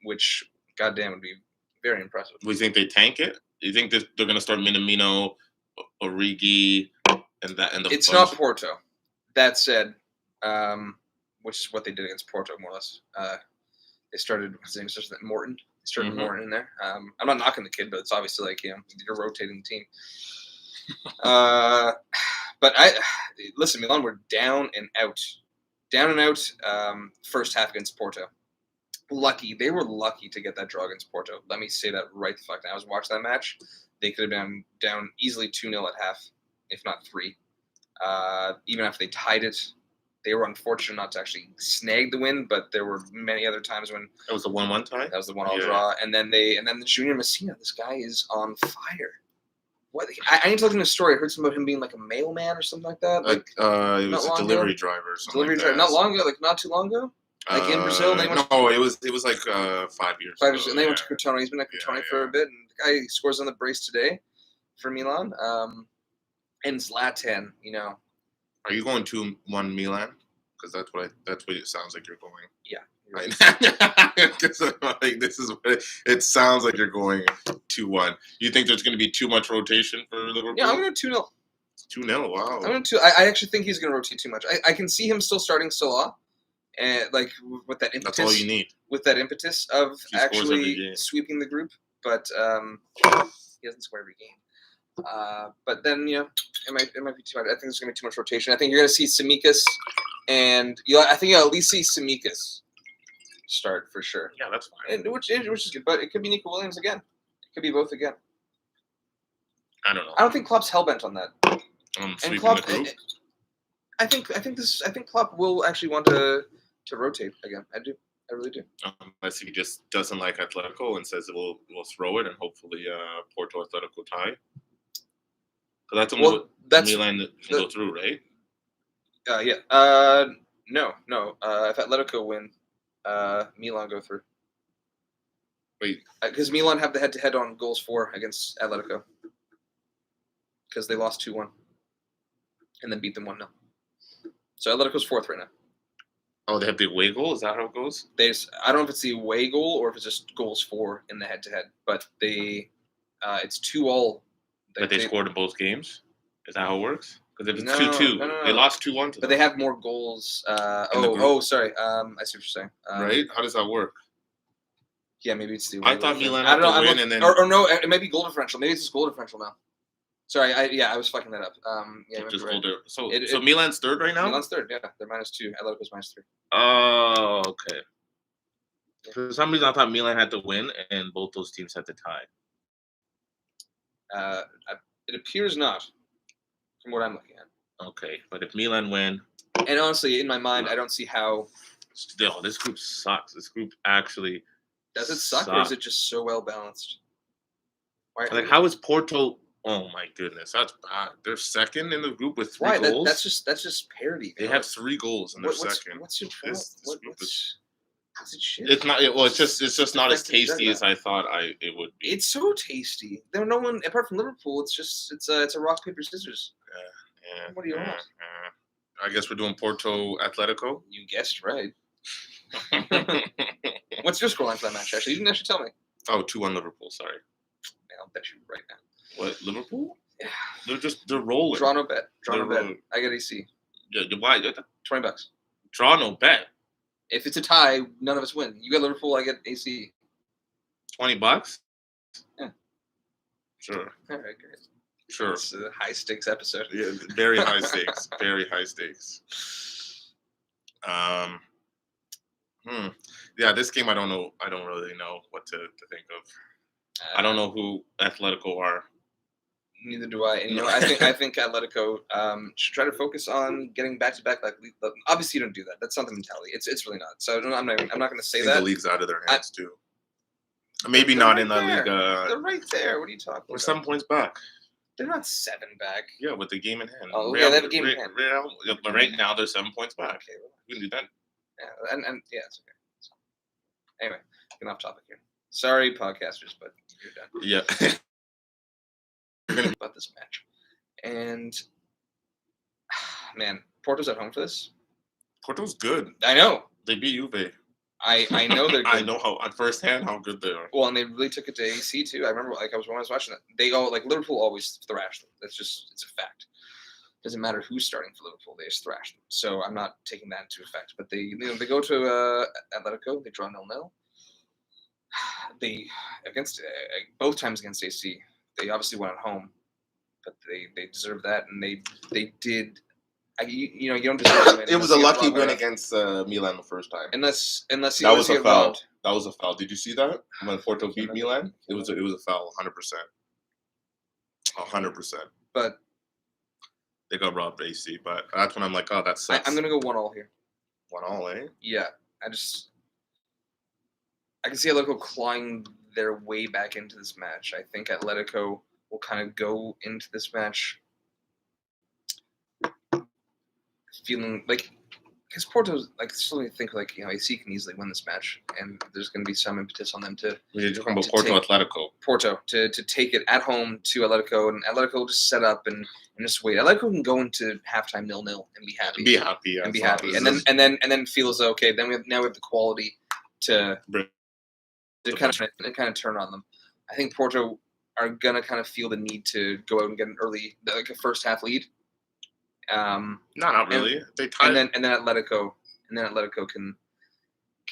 Which, goddamn, would be very impressive. We think they tank it? You think that they're going to start Minamino, Origi, and that? And it's not Porto. That said, which is what they did against Porto, more or less. They started, what's his name? Started Morton. They started Morton in there. I'm not knocking the kid, but it's obviously like, you're rotating the team. But listen, Milan were down and out. First half against Porto. They were lucky to get that draw against Porto. Let me say that right the fuck now. I was watching that match. They could have been down easily 2-0 at half, if not 3. Even after they tied it, they were unfortunate not to actually snag the win, but there were many other times when that was the 1-1 tie. That was the 1-1 draw, and then the Junior Messina. This guy is on fire. What? I need to look into a story. I heard something about him being like a mailman or something like that. Like it was a delivery driver or something. Delivery driver, not long ago, like not too long ago. Like in Brazil, it was like 5 years. 5 years, and they went to Crotone. He's been at Crotone for a bit, and the guy scores on the brace today for Milan. And Zlatan, Are you going 2-1 Milan? Because that's what it sounds like you're going. Yeah. Right. Like, this is what it sounds like you're going 2-1. You think there's going to be too much rotation for Liverpool? Yeah, I'm going to 2-0. 2-0. Wow. I'm going to. I actually think he's going to rotate too much. I can see him still starting Salah, and like with that impetus. That's all you need. With that impetus of actually sweeping the group, but he doesn't score every game. But then it might be too much. I think there's going to be too much rotation. I think you're going to see Tsimikas, and I think you'll at least see Tsimikas start for sure. Yeah, that's fine. And which is good, but it could be Nico Williams again. It could be both again. I don't know. I don't think Klopp's hellbent on that. And Klopp, the group? I think Klopp will actually want to rotate again. I do. I really do. Unless he just doesn't like Atletico and says we'll throw it and hopefully Porto Atletico tie. So that's Milan can go through, right? Yeah. No. If Atletico win, Milan go through. Wait. Because Milan have the head-to-head on goals for against Atletico. Because they lost 2-1. And then beat them 1-0. So Atletico's 4th right now. Oh, they have the away goal? Is that how it goes? I don't know if it's the away goal or if it's just goals for in the head-to-head. But it's 2-2. But they scored in both games? Is that how it works? Because if it's 2-2, no. they lost 2-1 to them. But they have more goals. Sorry. I see what you're saying. Right? How does that work? Yeah, maybe it's the away. I thought Milan had to win and then... Or no, it might be goal differential. Maybe it's just goal differential now. Sorry, I was fucking that up. Just right. So Milan's 3rd right now? Milan's 3rd, yeah. They're -2. Atletico's -3. Oh, okay. For some reason, I thought Milan had to win and both those teams had to tie. It appears not, from what I'm looking at. Okay, but if Milan win... And honestly, in my mind, I don't see how... Still, this group sucks. This group actually Does it suck, or is it just so well-balanced? How is Porto... Oh my goodness, that's bad. They're 2nd in the group with 3 goals. That's just parity. They have 3 goals and they're 2nd. What's your problem? Is it shit? It's not. Well, it's just not as tasty as I thought it would be. It's so tasty. There's no one apart from Liverpool. It's a rock paper scissors. Yeah. What do you want? I guess we're doing Porto Atletico. You guessed right. What's your scoreline for that match? Actually, you didn't actually tell me. Oh, 2-1 Liverpool. Sorry. I'll bet you right now. What, Liverpool? Yeah. They're rolling. Draw no bet. I got AC. Yeah, why? $20. Draw no bet. If it's a tie, none of us win. You get Liverpool, I get AC. $20? Yeah. Sure. All right, great. Sure. It's a high stakes episode. Yeah, very high stakes. Very high stakes. Yeah, this game I don't know. I don't really know what to think of. I don't know who Atletico are. Neither do I. And I think Atletico should try to focus on getting back to back. Like, obviously, you don't do that. That's not the mentality. It's really not. So I'm not going to say that. The league's out of their hands too. Maybe not in La Liga. They're right there. What are you talking about? We're 7 points back. They're not 7 back. Yeah, with the game in hand. Oh, yeah, they have a game in hand. But right now they're 7 points back. Okay, well, we can do that. Yeah, and yeah, it's okay. So, anyway, getting off topic here. Sorry, podcasters, but you're done. Yeah. About this match, and man, Porto's at home for this. Porto's good. I know. They beat Juve. I know they're good. I know how at first hand how good they are. Well, and they really took it to AC too. I remember, when I was watching it, they all Liverpool always thrash them. It's a fact. Doesn't matter who's starting for Liverpool, they just thrash them. So I'm not taking that into effect. But they go to Atletico, they draw 0-0. They both times against AC, they obviously won at home, but they deserve that, and they did. You don't deserve it. It was a lucky win against Milan the first time. Unless that was a foul. Robbed. That was a foul. Did you see that when Porto beat Milan? It was a foul, 100%. 100%. But they got robbed AC. But that's when I'm like, oh, that sucks. I'm gonna go 1-1 here. 1-1, eh? Yeah, I can see Atletico clawing their way back into this match. I think Atletico will kind of go into this match feeling like, because Porto's still think AC can easily win this match, and there's going to be some impetus on them to. You're talking about Atletico. Porto to take it at home to Atletico, and Atletico will just set up and just wait. Atletico can go into halftime 0-0 and be happy. And then feel as though okay, then we have the quality to kind of turn on them. I think Porto are gonna kind of feel the need to go out and get an early, a first half lead. Not really. They tied. And then Atletico can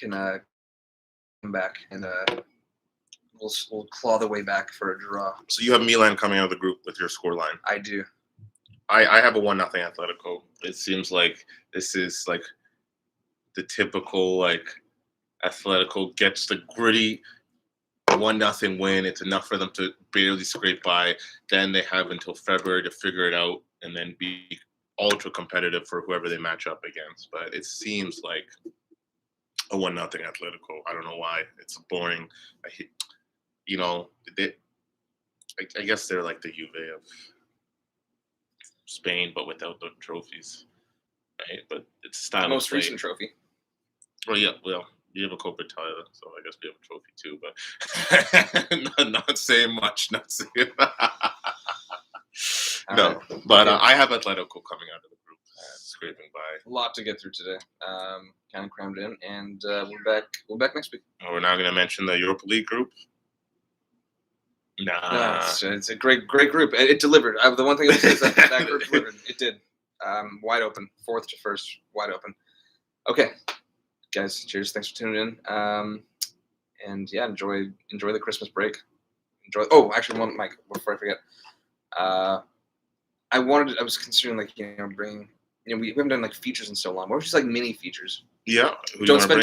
come back and we'll claw the way back for a draw. So you have Milan coming out of the group with your scoreline. I do. I have a 1-0 Atletico. It seems like this is the typical Atletico gets the gritty 1-0 win. It's enough for them to barely scrape by. Then they have until February to figure it out and then be ultra competitive for whoever they match up against. But it seems like a 1-0 Atletico. I don't know why. It's boring. I guess they're like the Juve of Spain, but without the trophies, right? But it's style. The most recent trophy. Well, yeah. Well, you have a Copa Italia, so I guess we have a trophy too. But not saying much. Not saying. No, right. But I have Atletico coming out of the group, scraping by. A lot to get through today. Kind of crammed in, and we're back next week. We're now going to mention the Europa League group. Nah, it's a great group. It delivered. The one thing I would say is that group delivered. It did. Wide open, 4th to 1st, wide open. Okay, guys, cheers. Thanks for tuning in. And yeah, enjoy the Christmas break. Actually, Mike, before I forget. I was considering bringing. We haven't done features in so long. What if just mini features? Yeah. Don't spend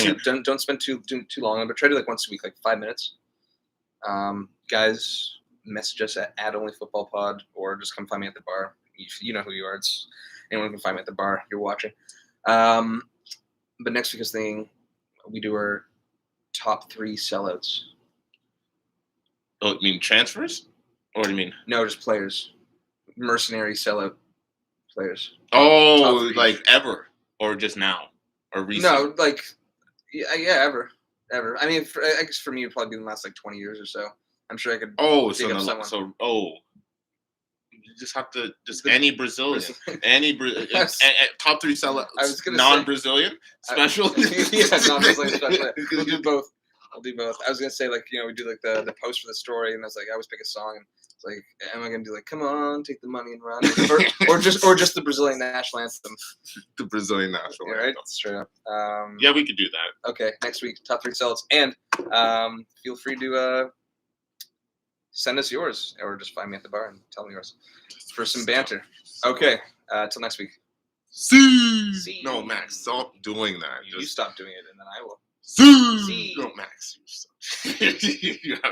too long on it, but try to once a week, 5 minutes. Guys, message us at @onlyfootballpod or just come find me at the bar. You know who you are. It's anyone can find me at the bar. You're watching. But next week's thing, we do our top 3 sellouts. Oh, you mean transfers? Or do you mean? No, just players. Mercenary sellout players. Oh, ever? Or just now? Or recent? No, ever. I mean, I guess for me, it'd probably be in the last 20 years or so. I'm sure I could. You just have to any Brazilian, top 3 sellouts. I was gonna non-Brazilian special. Yeah, non-Brazilian special. We'll do both. I'll do both. I was gonna say we do the post for the story, and I was I always pick a song, and it's am I gonna do come on, take the money and run, or just the Brazilian national anthem? The Brazilian national anthem. Right, straight up. Yeah, we could do that. Okay, next week, top 3 sellouts, and feel free to send us yours, or just find me at the bar and tell me yours for some banter. Okay, till next week. See. No, Max, stop doing that. You stop doing it, and then I will. See. No, Max.